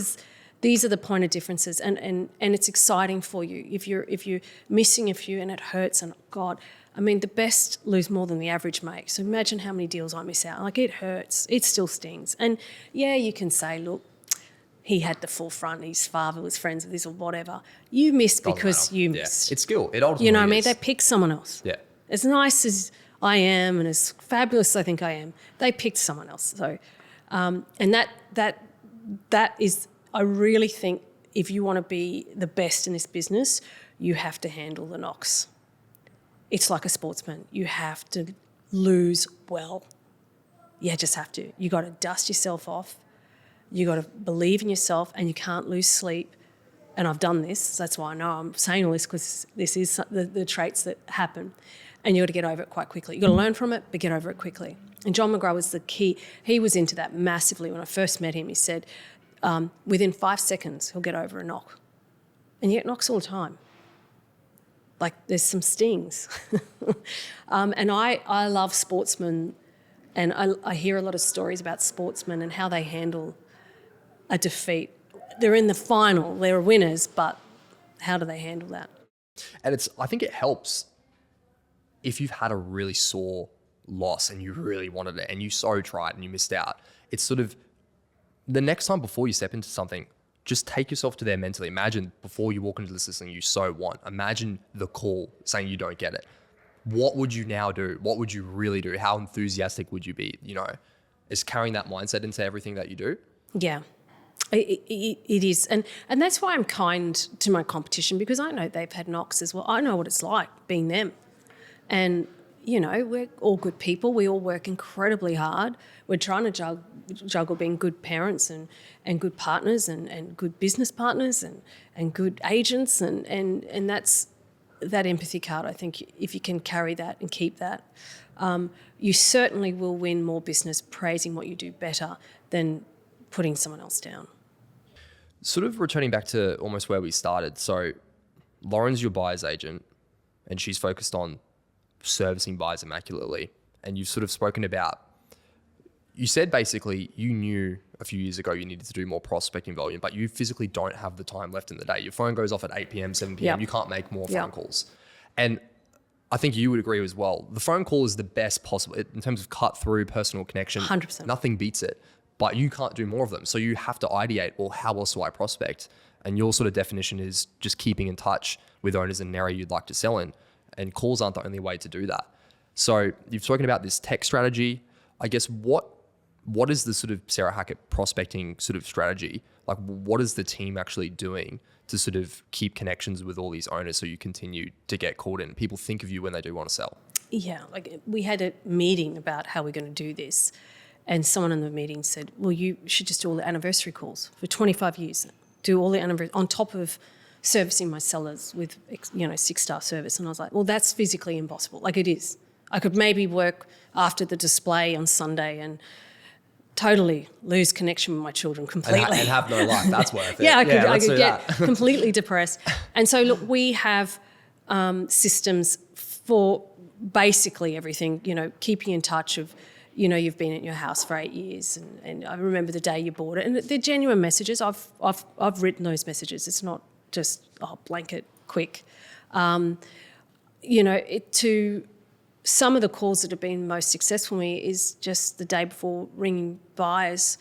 are the point of differences, and it's exciting for you. If you're missing a few and it hurts, and God, I mean, the best lose more than the average make. So imagine how many deals I miss out. Like, it hurts. It still stings. And yeah, you can say, look, he had the full front, his father was friends with this or whatever. You missed because you missed. It's skill. It ultimately You know what I mean? is. They picked someone else. Yeah. As nice as I am and as fabulous as I think I am, they picked someone else. So, and that is, I really think if you want to be the best in this business, you have to handle the knocks. It's like a sportsman. You have to lose well. You just have to. You got to dust yourself off. You got to believe in yourself, and you can't lose sleep. And I've done this. So that's why I know I'm saying all this, because this is the traits that happen. And you got to get over it quite quickly. You got to learn from it, but get over it quickly. And John McGrath was the key. He was into that massively. When I first met him, he said, within 5 seconds, he'll get over a knock. And you get knocks all the time. Like, there's some stings. And I love sportsmen, and I hear a lot of stories about sportsmen and how they handle a defeat. They're in the final, they're winners, but how do they handle that? And I think it helps if you've had a really sore loss and you really wanted it and you so tried and you missed out. It's sort of the next time before you step into something, just take yourself to there mentally. Imagine before you walk into the system you so want. Imagine the call saying you don't get it. What would you now do? What would you really do? How enthusiastic would you be? You know, is carrying that mindset into everything that you do? Yeah. It is. And that's why I'm kind to my competition, because I know they've had knocks as well. I know what it's like being them. And, you know, we're all good people. We all work incredibly hard. We're trying to juggle being good parents and good partners and good business partners and good agents. And that's that empathy card. I think if you can carry that and keep that, you certainly will win more business praising what you do better than putting someone else down. Sort of returning back to almost where we started. So Lauren's your buyer's agent and she's focused on servicing buyers immaculately. And you've sort of spoken about, you said basically you knew a few years ago you needed to do more prospecting volume, but you physically don't have the time left in the day. Your phone goes off at 8 p.m, 7 p.m. Yep. You can't make more phone calls. And I think you would agree as well. The phone call is the best possible in terms of cut through, personal connection. 100%. Nothing beats it. But you can't do more of them. So you have to ideate, well, how else do I prospect? And your sort of definition is just keeping in touch with owners in an area you'd like to sell in. And calls aren't the only way to do that. So you've spoken about this tech strategy. I guess what is the sort of Sarah Hackett prospecting sort of strategy? Like, what is the team actually doing to sort of keep connections with all these owners so you continue to get called in? People think of you when they do want to sell. Yeah, like we had a meeting about how we're going to do this. And someone in the meeting said, well, you should just do all the anniversary calls for 25 years. Do all the anniversary on top of servicing my sellers with, 6-star service. And I was like, well, that's physically impossible. Like, it is. I could maybe work after the display on Sunday and totally lose connection with my children completely. And have no life. That's worth it. Yeah, I could get that. completely depressed. And so, look, we have systems for basically everything, keeping in touch of, you've been at your house for 8 years and I remember the day you bought it. And they're genuine messages. I've written those messages. It's not just blanket quick. To some of the calls that have been most successful for me is just the day before ringing buyers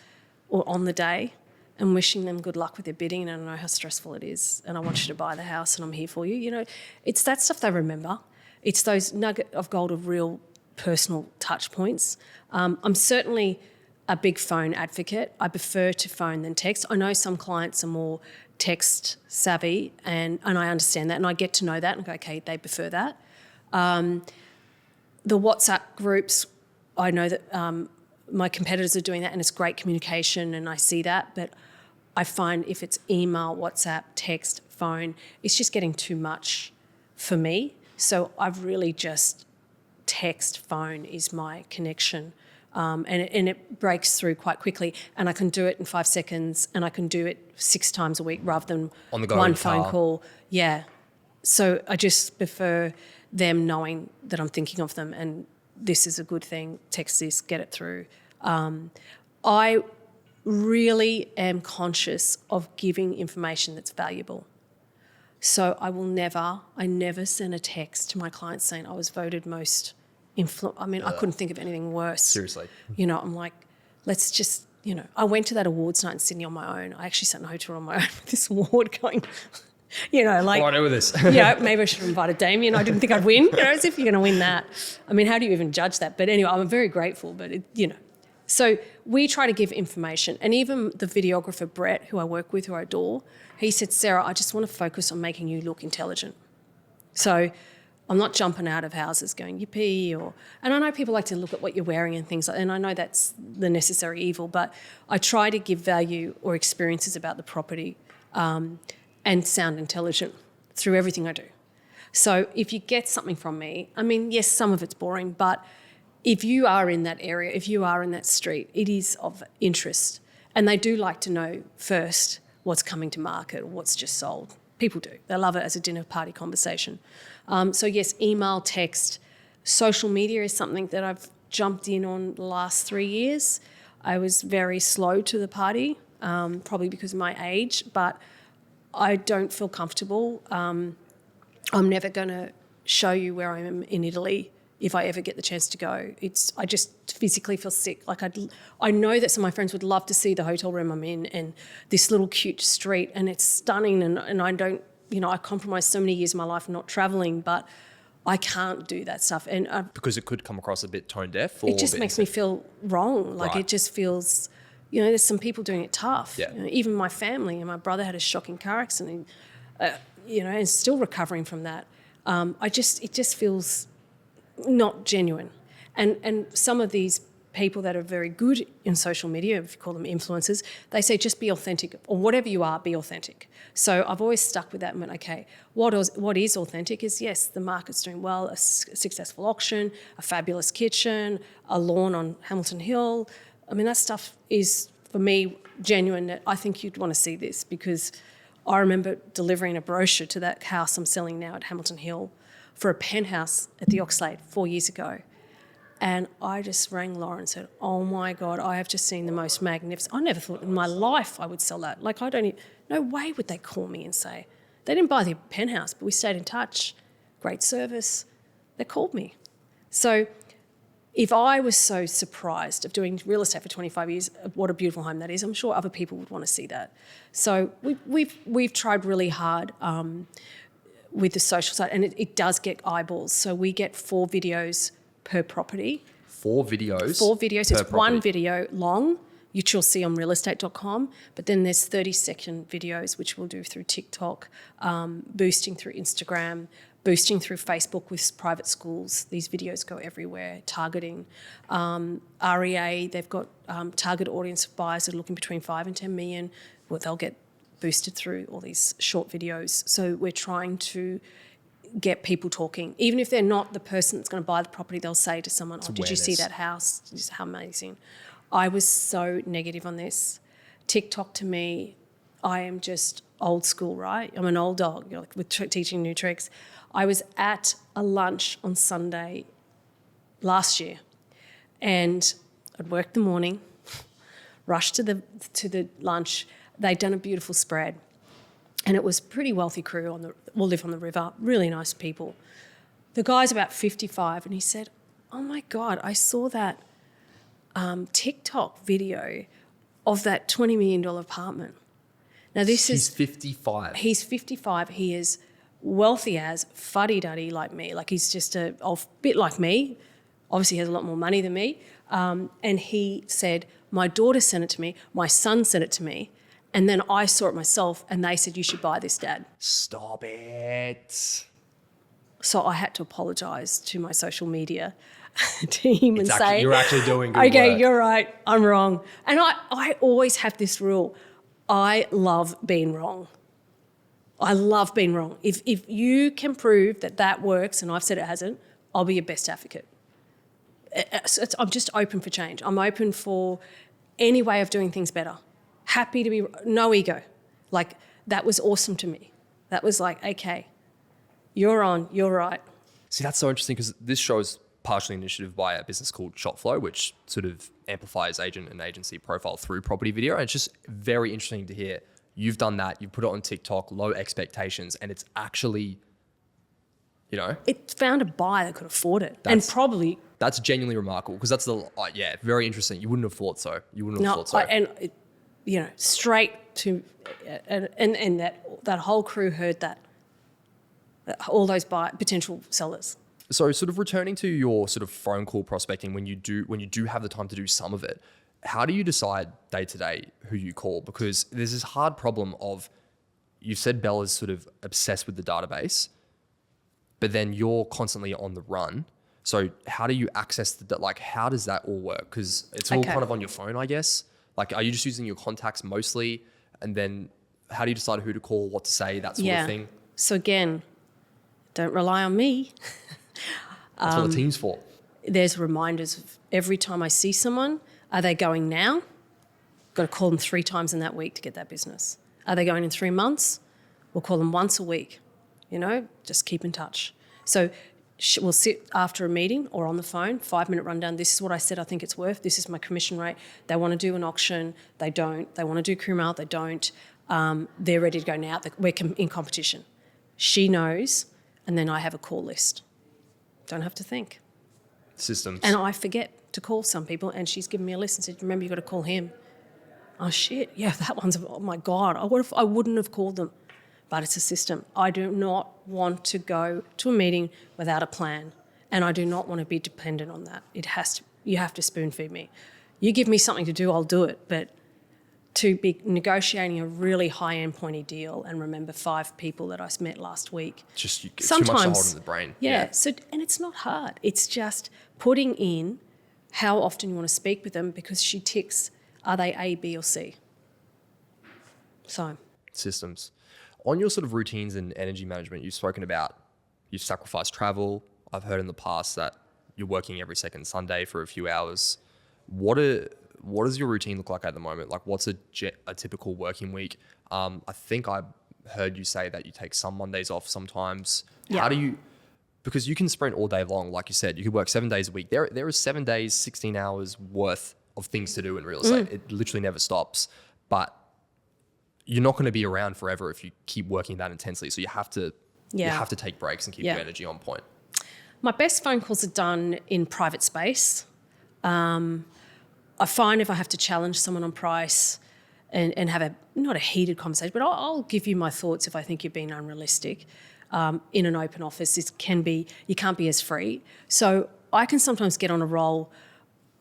or on the day and wishing them good luck with their bidding, and I know how stressful it is and I want you to buy the house and I'm here for you. It's that stuff they remember. It's those nugget of gold of real personal touch points. I'm certainly a big phone advocate. I prefer to phone than text. I know some clients are more text savvy and I understand that and I get to know that and go, okay, they prefer that. The WhatsApp groups, I know that my competitors are doing that and it's great communication and I see that, but I find if it's email, WhatsApp, text, phone, it's just getting too much for me. So I've really just text, phone is my connection. And it breaks through quite quickly and I can do it in 5 seconds and I can do it 6 times a week rather than on the go one phone call. Yeah. So I just prefer them knowing that I'm thinking of them and this is a good thing, text this, get it through. I really am conscious of giving information that's valuable. So I never send a text to my clients saying I was voted most I couldn't think of anything worse. Seriously. I'm like, let's just, I went to that awards night in Sydney on my own. I actually sat in a hotel on my own with this award going, like. What do I do with this? Maybe I should have invited Damien. I didn't think I'd win, as if you're going to win that. I mean, how do you even judge that? But anyway, I'm very grateful, but So we try to give information. And even the videographer, Brett, who I work with, who I adore, he said, Sarah, I just want to focus on making you look intelligent. So I'm not jumping out of houses going, yippee, and I know people like to look at what you're wearing and things like that, and I know that's the necessary evil, but I try to give value or experiences about the property and sound intelligent through everything I do. So if you get something from me, I mean, yes, some of it's boring, but if you are in that area, if you are in that street, it is of interest. And they do like to know first what's coming to market or what's just sold. People do. They love it as a dinner party conversation. So yes, email, text, social media is something that I've jumped in on the last 3 years. I was very slow to the party, probably because of my age, but I don't feel comfortable. I'm never going to show you where I am in Italy if I ever get the chance to go. I just physically feel sick. Like I know that some of my friends would love to see the hotel room I'm in and this little cute street and it's stunning and I don't, I compromised so many years of my life not travelling, but I can't do that stuff. And because it could come across a bit tone deaf? It just makes me feel wrong. Like It just feels, there's some people doing it tough. Yeah. Even my family, and my brother had a shocking car accident, and still recovering from that. It just feels not genuine. And some of these people that are very good in social media, if you call them influencers, they say just be authentic, or whatever you are, be authentic. So I've always stuck with that and went, okay, what is authentic is, yes, the market's doing well, a successful auction, a fabulous kitchen, a lawn on Hamilton Hill. I mean, that stuff is, for me, genuine. That I think you'd want to see this, because I remember delivering a brochure to that house I'm selling now at Hamilton Hill for a penthouse at the Oxlade 4 years ago. And I just rang Laura and said, oh my God, I have just seen the most magnificent. I never thought in my life I would sell that. Like, no way would they call me and say, they didn't buy the penthouse, but we stayed in touch. Great service. They called me. So if I was so surprised of doing real estate for 25 years, what a beautiful home that is, I'm sure other people would want to see that. So we've tried really hard with the social side, and it does get eyeballs. So we get 4 videos per property. 4 videos? 4 videos. Per it's property. One video long, which you'll see on realestate.com, but then there's 30-second videos, which we'll do through TikTok, boosting through Instagram, boosting through Facebook with private schools. These videos go everywhere, targeting. REA, they've got target audience of buyers that are looking between 5 and 10 million. Well, they'll get boosted through all these short videos. So we're trying to get people talking. Even if they're not the person that's going to buy the property, they'll say to someone, did you see that house? Just how amazing. I was so negative on this. TikTok to me, I am just old school, right? I'm an old dog, like with teaching new tricks. I was at a lunch on Sunday last year, and I'd worked the morning, rushed to the lunch. They'd done a beautiful spread, and it was a pretty wealthy crew all live on the river, really nice people. The guy's about 55, and he said, "Oh my God, I saw that TikTok video of that $20 million apartment." Now He's 55. He's 55. He is wealthy as fuddy-duddy like me. Like he's just a bit like me. Obviously, he has a lot more money than me. And he said, "My daughter sent it to me. My son sent it to me. And then I saw it myself, and they said, 'You should buy this, Dad.'" Stop it. So I had to apologise to my social media team and say, you're actually doing good "Okay, work." you're right. I'm wrong." And I always have this rule. I love being wrong. I love being wrong. If you can prove that works, and I've said it hasn't, I'll be your best advocate. I'm just open for change. I'm open for any way of doing things better. Happy to be, no ego. Like, that was awesome to me. That was like, okay, you're on, you're right. See, that's so interesting because this show's partially initiative by a business called Shopflow, which sort of amplifies agent and agency profile through property video. And it's just very interesting to hear you've done that, you've put it on TikTok, low expectations, and it's actually, you know. It found a buyer that could afford it. And probably. That's genuinely remarkable because that's very interesting. You wouldn't have thought so. Straight to, and that whole crew heard that, all those potential sellers. So sort of returning to your sort of phone call prospecting, when you do have the time to do some of it, how do you decide day to day who you call? Because there's this hard problem of, you've said Bella's sort of obsessed with the database, but then you're constantly on the run. So how do you access how does that all work? Because it's all kind of on your phone, I guess. Like, are you just using your contacts mostly? And then how do you decide who to call, what to say, that sort of thing? So again, don't rely on me. That's what the team's for. There's reminders of every time I see someone. Are they going now? Got to call them 3 times in that week to get that business. Are they going in 3 months? We'll call them once a week. Just keep in touch. So we'll sit after a meeting or on the phone, 5-minute rundown. This is what I said I think it's worth. This is my commission rate. They want to do an auction. They don't. They want to do crew mail. They don't. They're ready to go now. We're in competition. She knows, and then I have a call list. Don't have to think. Systems. And I forget to call some people, and she's given me a list and said, "Remember, you got to call him." Oh shit! Yeah, that one's. Oh my God! I wouldn't have called them, but it's a system. I do not want to go to a meeting without a plan, and I do not want to be dependent on that. You have to spoon feed me. You give me something to do, I'll do it. But to be negotiating a really high-end pointy deal and remember 5 people that I met last week. It's too much to hold in the brain. Yeah. So, and it's not hard. It's just putting in how often you want to speak with them, because she ticks, are they A, B or C? So. Systems. On your sort of routines and energy management, you've spoken about you've sacrificed travel. I've heard in the past that you're working every second Sunday for a few hours. What does your routine look like at the moment? Like, what's a typical working week? I think I heard you say that you take some Mondays off sometimes. Yeah. How do you, because you can sprint all day long, like you said, you could work 7 days a week. There is 7 days, 16 hours worth of things to do in real estate. It literally never stops. But you're not going to be around forever if you keep working that intensely. So you have to take breaks and keep your energy on point. My best phone calls are done in private space. I find if I have to challenge someone on price and have not a heated conversation, but I'll give you my thoughts if I think you're being unrealistic. In an open office, you can't be as free. So I can sometimes get on a roll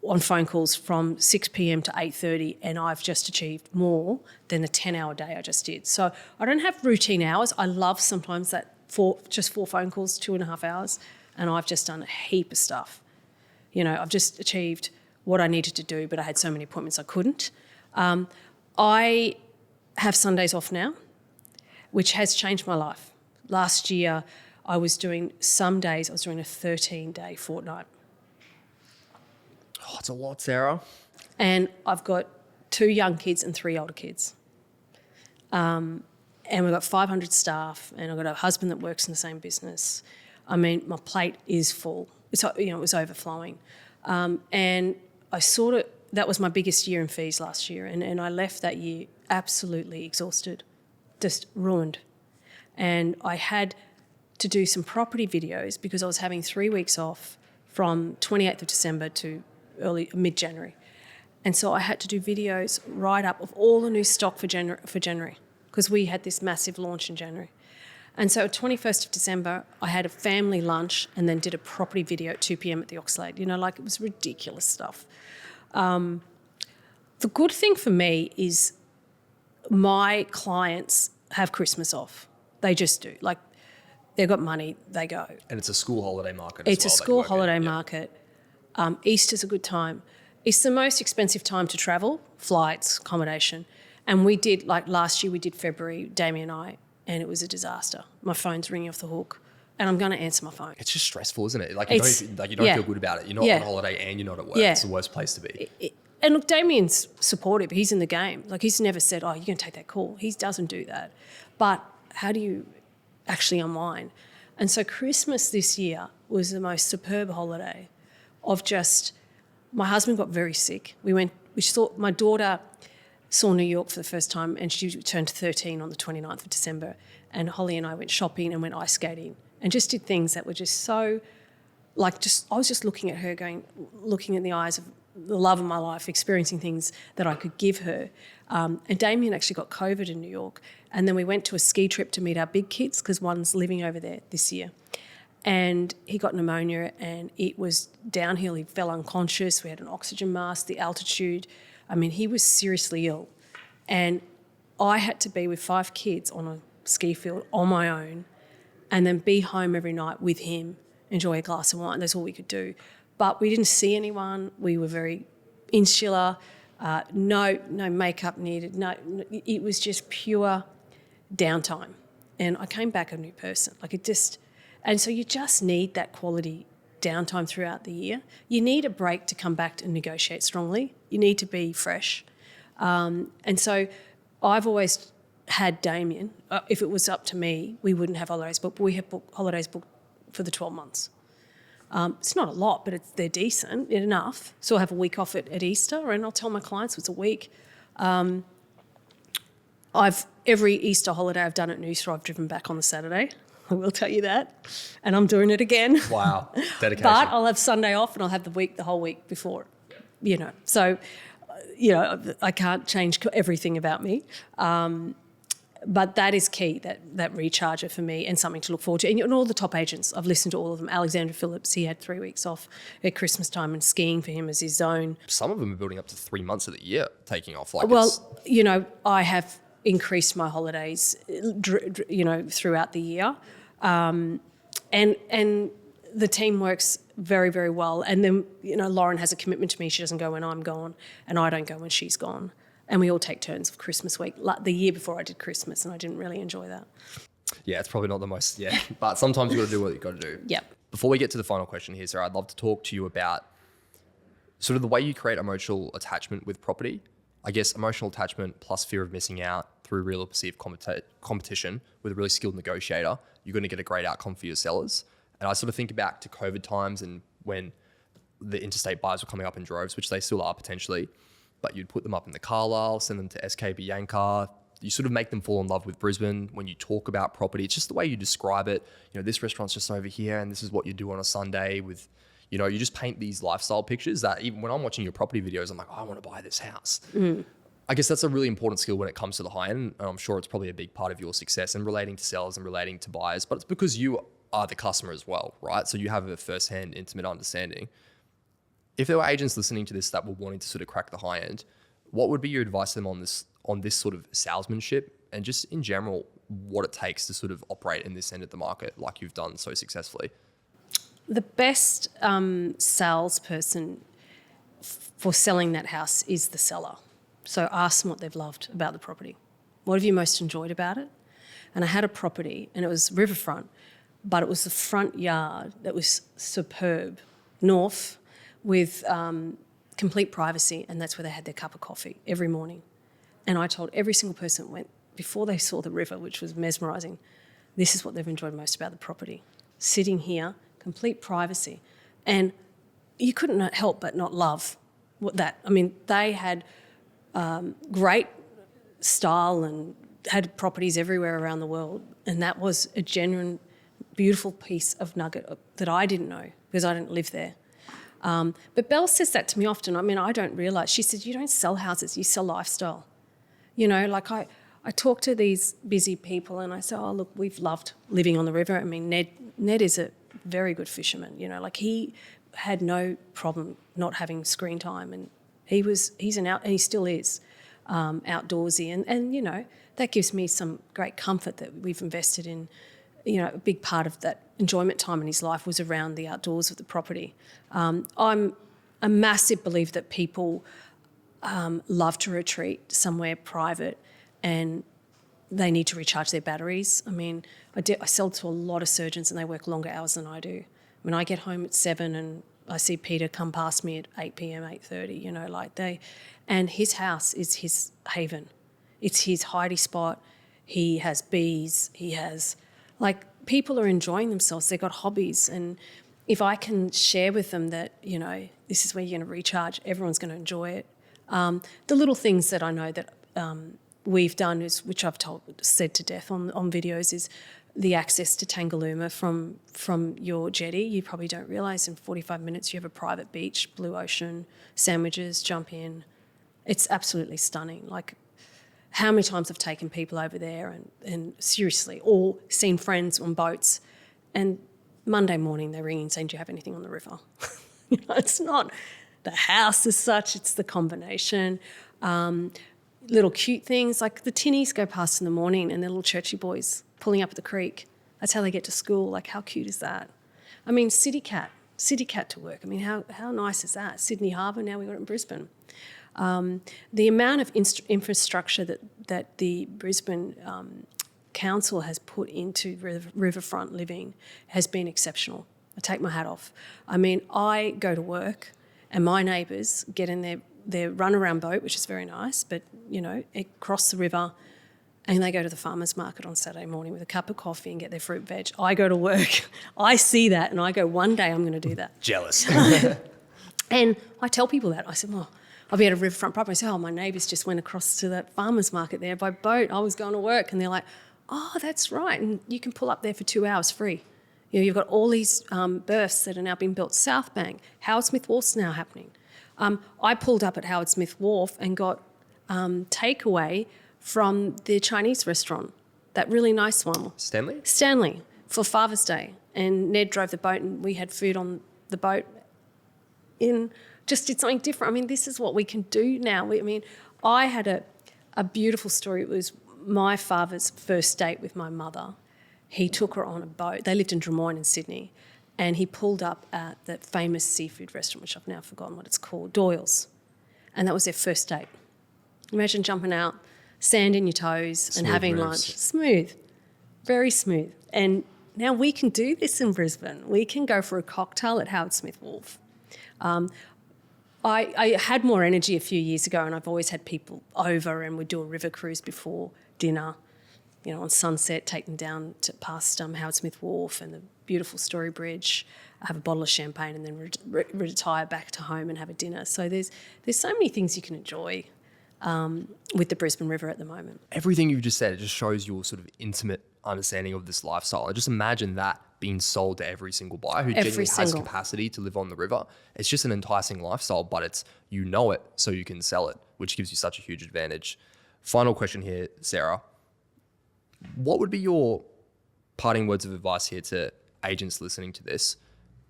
on phone calls from 6 p.m. to 8:30, and I've just achieved more than the 10-hour day I just did. So I don't have routine hours. I love sometimes that 4 phone calls, 2.5 hours, and I've just done a heap of stuff. I've just achieved what I needed to do, but I had so many appointments I couldn't. I have Sundays off now, which has changed my life. Last year, I was doing a 13-day fortnight. Oh, it's a lot, Sarah. And I've got 2 young kids and 3 older kids. And we've got 500 staff, and I've got a husband that works in the same business. I mean, my plate is full. It was overflowing. And that was my biggest year in fees last year. And I left that year absolutely exhausted, just ruined. And I had to do some property videos because I was having 3 weeks off from 28th of December to mid-January. And so I had to do videos right up of all the new stock for January because we had this massive launch in January. And so 21st of December, I had a family lunch and then did a property video at 2 p.m. at the Oxlade. It was ridiculous stuff. The good thing for me is my clients have Christmas off. They just do. Like, they've got money, they go. And it's a school holiday market It's a school holiday market. Easter's a good time. It's the most expensive time to travel, flights, accommodation. And we did, like last year, we did February, Damien and I, and it was a disaster. My phone's ringing off the hook, and I'm going to answer my phone. It's just stressful, isn't it? Like you don't feel good about it. You're not on holiday and you're not at work. Yeah. It's the worst place to be. And look, Damien's supportive. He's in the game. Like, he's never said, oh, you're going to take that call. He doesn't do that. But how do you actually unwind? And so Christmas this year was the most superb holiday of just, my husband got very sick. My daughter saw New York for the first time, and she turned 13 on the 29th of December. And Holly and I went shopping and went ice skating and just did things that were just so, I was just looking at her looking in the eyes of the love of my life, experiencing things that I could give her. And Damien actually got COVID in New York. And then we went to a ski trip to meet our big kids because one's living over there this year. And he got pneumonia and it was downhill. He fell unconscious. We had an oxygen mask, the altitude. I mean, he was seriously ill. And I had to be with 5 kids on a ski field on my own and then be home every night with him, enjoy a glass of wine. That's all we could do. But we didn't see anyone. We were very insular. No makeup needed. No, it was just pure downtime. And I came back a new person. And so you just need that quality downtime throughout the year. You need a break to come back and negotiate strongly. You need to be fresh. And so I've always had Damien. If it was up to me, we wouldn't have holidays booked, but we have holidays booked for the 12 months. It's not a lot, but they're decent, enough. So I'll have a week off at Easter, and I'll tell my clients it's a week. Every Easter holiday I've done at Noosa, I've driven back on the Saturday. I will tell you that. And I'm doing it again. Wow, dedication. But I'll have Sunday off and I'll have the whole week before, So, I can't change everything about me. But that is key, that recharger for me, and something to look forward to. And all the top agents, I've listened to all of them. Alexander Phillips, he had 3 weeks off at Christmas time, and skiing for him is his zone. Some of them are building up to 3 months of the year taking off. I have increased my holidays, throughout the year. And the team works very, very well. And then, Lauren has a commitment to me. She doesn't go when I'm gone, and I don't go when she's gone. And we all take turns for Christmas week. The year before I did Christmas, and I didn't really enjoy that. Yeah, it's probably not the most, but sometimes you've got to do what you've got to do. Yep. Before we get to the final question here, Sarah, I'd love to talk to you about sort of the way you create emotional attachment with property. I guess emotional attachment plus fear of missing out through real or perceived competition with a really skilled negotiator, you're going to get a great outcome for your sellers. And I sort of think back to COVID times and when the interstate buyers were coming up in droves, which they still are potentially, but you'd put them up in the Carlisle, send them to SKB Yankar. You sort of make them fall in love with Brisbane when you talk about property. It's just the way you describe it. This restaurant's just over here and this is what you do on a Sunday with, you just paint these lifestyle pictures that even when I'm watching your property videos, I'm like, I want to buy this house. I guess that's a really important skill when it comes to the high end. And I'm sure it's probably a big part of your success in relating to sellers and relating to buyers, but it's because you are the customer as well, right? So you have a firsthand intimate understanding. If there were agents listening to this that were wanting to sort of crack the high end, what would be your advice to them on this sort of salesmanship and just in general, what it takes to sort of operate in this end of the market like you've done so successfully? The best salesperson for selling that house is the seller. So ask them what they've loved about the property. What have you most enjoyed about it? And I had a property and it was riverfront, but it was the front yard that was superb, north, with complete privacy, and that's where they had their cup of coffee every morning. And I told every single person that went before they saw the river, which was mesmerising, this is what they've enjoyed most about the property. Sitting here, complete privacy. And you couldn't help but not love that. I mean, they had great style and had properties everywhere around the world. And that was a genuine, beautiful piece of nugget that I didn't know because I didn't live there. But Belle says that to me often. I mean, I don't realise. She said, you don't sell houses, you sell lifestyle. You know, like I talk to these busy people and I say, oh, look, we've loved living on the river. I mean, Ned is a very good fisherman, you know, like he had no problem not having screen time, and he's and he still is outdoorsy. And, you know, that gives me some great comfort that we've invested in. You know, a big part of that enjoyment time in his life was around the outdoors of the property. I'm a massive believer that people love to retreat somewhere private and they need to recharge their batteries. I mean, I sell to a lot of surgeons and they work longer hours than I do. When I get home at 7 and I see Peter come past me at 8 p.m, 8:30, you know, like and his house is his haven. It's his hidey spot. He has bees. He has, like, people are enjoying themselves. They've got hobbies. And if I can share with them that, you know, this is where you're going to recharge, everyone's going to enjoy it. The little things that I know that we've done, which I've said to death on videos, is the access to Tangalooma from your jetty. You probably don't realise in 45 minutes you have a private beach, blue ocean, sandwiches, jump in. It's absolutely stunning. Like, how many times I've taken people over there and seriously, or seen friends on boats, and Monday morning they're ringing saying, do you have anything on the river? You know, it's not the house as such, it's the combination. Little cute things, like the tinnies go past in the morning and they're little churchy boys pulling up at the creek. That's how they get to school. Like, how cute is that? I mean, city cat to work. I mean, how nice is that? Sydney Harbour, now we've got it in Brisbane. The amount of infrastructure that the Brisbane Council has put into riverfront living has been exceptional. I take my hat off. I mean, I go to work and my neighbours get in their run-around boat, which is very nice, but, you know, cross the river and they go to the farmer's market on Saturday morning with a cup of coffee and get their fruit veg. I go to work, I see that and I go, one day I'm going to do that. Jealous. And I tell people that. I said, well, I'll be at a riverfront property. I say, oh, my neighbours just went across to that farmer's market there by boat. I was going to work. And they're like, oh, that's right. And you can pull up there for 2 hours free. You know, you've got all these berths that are now being built. South Bank, Howard Smith Wharf's now happening. I pulled up at Howard Smith Wharf and got takeaway from the Chinese restaurant, that really nice one. Stanley, for Father's Day. And Ned drove the boat and we had food on the boat. Just did something different. I mean, this is what we can do now. I mean, I had a beautiful story. It was my father's first date with my mother. He took her on a boat. They lived in Drummoyne in Sydney. And he pulled up at that famous seafood restaurant, which I've now forgotten what it's called, Doyle's. And that was their first date. Imagine jumping out, sand in your toes and having lunch. Smooth, very smooth. And now we can do this in Brisbane. We can go for a cocktail at Howard Smith Wharf. I had more energy a few years ago and I've always had people over and we'd do a river cruise before dinner, you know, on sunset, take them down to past Howard Smith Wharf and the beautiful Story Bridge, have a bottle of champagne and then retire back to home and have a dinner. So there's so many things you can enjoy with the Brisbane River at the moment. Everything you've just said, it just shows your sort of intimate understanding of this lifestyle. I just imagine that being sold to every single buyer who genuinely has capacity to live on the river. It's just an enticing lifestyle, but it's, you know it, so you can sell it, which gives you such a huge advantage. Final question here, Sarah. What would be your parting words of advice here to agents listening to this?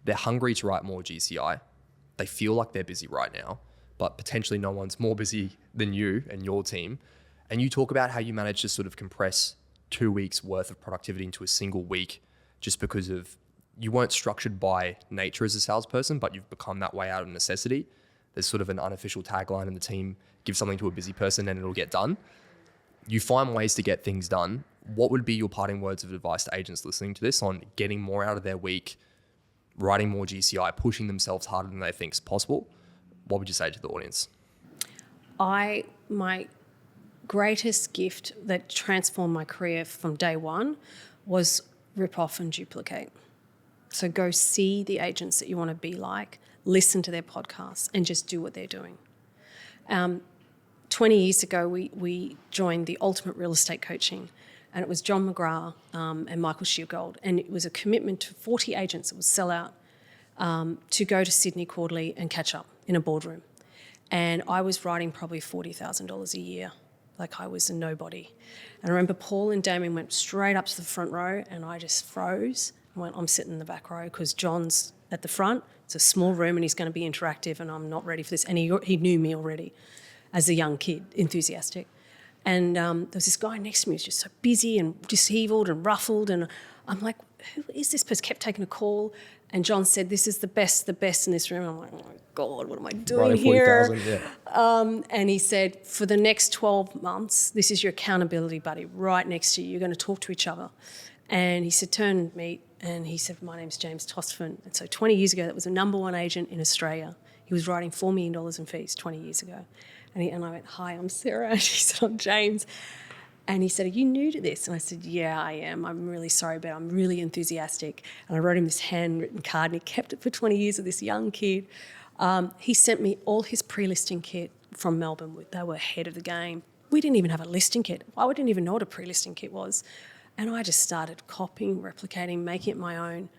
They're hungry to write more GCI. They feel like they're busy right now, but potentially no one's more busy than you and your team. And you talk about how you manage to sort of compress 2 weeks worth of productivity into a single week just because of you weren't structured by nature as a salesperson, but you've become that way out of necessity. There's sort of an unofficial tagline in the team, give something to a busy person and it'll get done. You find ways to get things done. What would be your parting words of advice to agents listening to this on getting more out of their week, writing more GCI, pushing themselves harder than they think is possible? What would you say to the audience? My greatest gift that transformed my career from day one was rip off and duplicate. So go see the agents that you want to be like, listen to their podcasts, and just do what they're doing. 20 years ago, we joined the Ultimate Real Estate Coaching, and it was John McGrath and Michael Sheargold, and it was a commitment to 40 agents that would sell out to go to Sydney quarterly and catch up in a boardroom. And I was writing probably $40,000 a year. Like, I was a nobody. And I remember Paul and Damien went straight up to the front row, and I just froze and went, I'm sitting in the back row because John's at the front. It's a small room and he's going to be interactive, and I'm not ready for this. And he knew me already as a young kid, enthusiastic. And there was this guy next to me who was just so busy and disheveled and ruffled. And I'm like, who is this person? Kept taking a call. And John said, this is the best in this room. I'm like, oh my God, what am I doing here? Yeah. And he said, for the next 12 months, this is your accountability buddy right next to you. You're going to talk to each other. And he said, turn and meet. And he said, my name's James Tosfin. And so 20 years ago, that was the number one agent in Australia. He was writing $4 million in fees 20 years ago. And I went, hi, I'm Sarah. And he said, I'm James. And he said, are you new to this? And I said, yeah, I am. I'm really sorry, but I'm really enthusiastic. And I wrote him this handwritten card, and he kept it for 20 years with this young kid. He sent me all his pre-listing kit from Melbourne. They were ahead of the game. We didn't even have a listing kit. I didn't even know what a pre-listing kit was. And I just started copying, replicating, making it my own,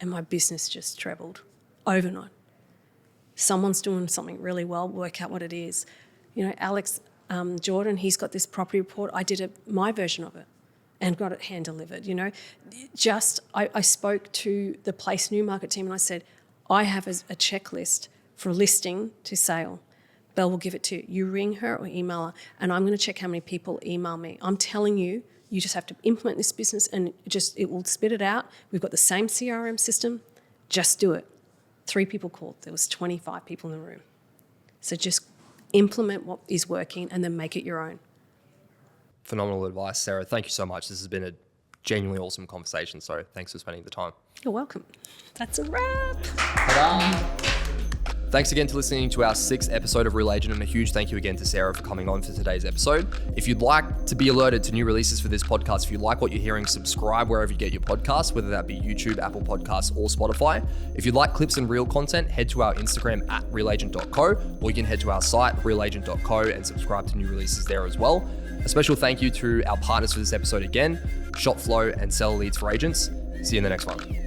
and my business just trebled overnight. Someone's doing something really well, work out what it is. You know, Alex Jordan, he's got this property report. I did my version of it and got it hand-delivered, you know. I spoke to the Place Newmarket team and I said, I have a checklist for listing to sale. Belle will give it to you. You ring her or email her, and I'm going to check how many people email me. I'm telling you, you just have to implement this business and it will spit it out. We've got the same CRM system. Just do it. 3 people called. There was 25 people in the room. So just implement what is working and then make it your own. Phenomenal advice, Sarah. Thank you so much. This has been a genuinely awesome conversation. So thanks for spending the time. You're welcome. That's a wrap. Ta-da. Thanks again for listening to our 6th episode of Real Agent, and a huge thank you again to Sarah for coming on for today's episode. If you'd like to be alerted to new releases for this podcast, if you like what you're hearing, subscribe wherever you get your podcasts, whether that be YouTube, Apple Podcasts, or Spotify. If you'd like clips and reel content, head to our Instagram at realagent.co, or you can head to our site, realagent.co, and subscribe to new releases there as well. A special thank you to our partners for this episode again, Shopflow and Seller Leads for Agents. See you in the next one.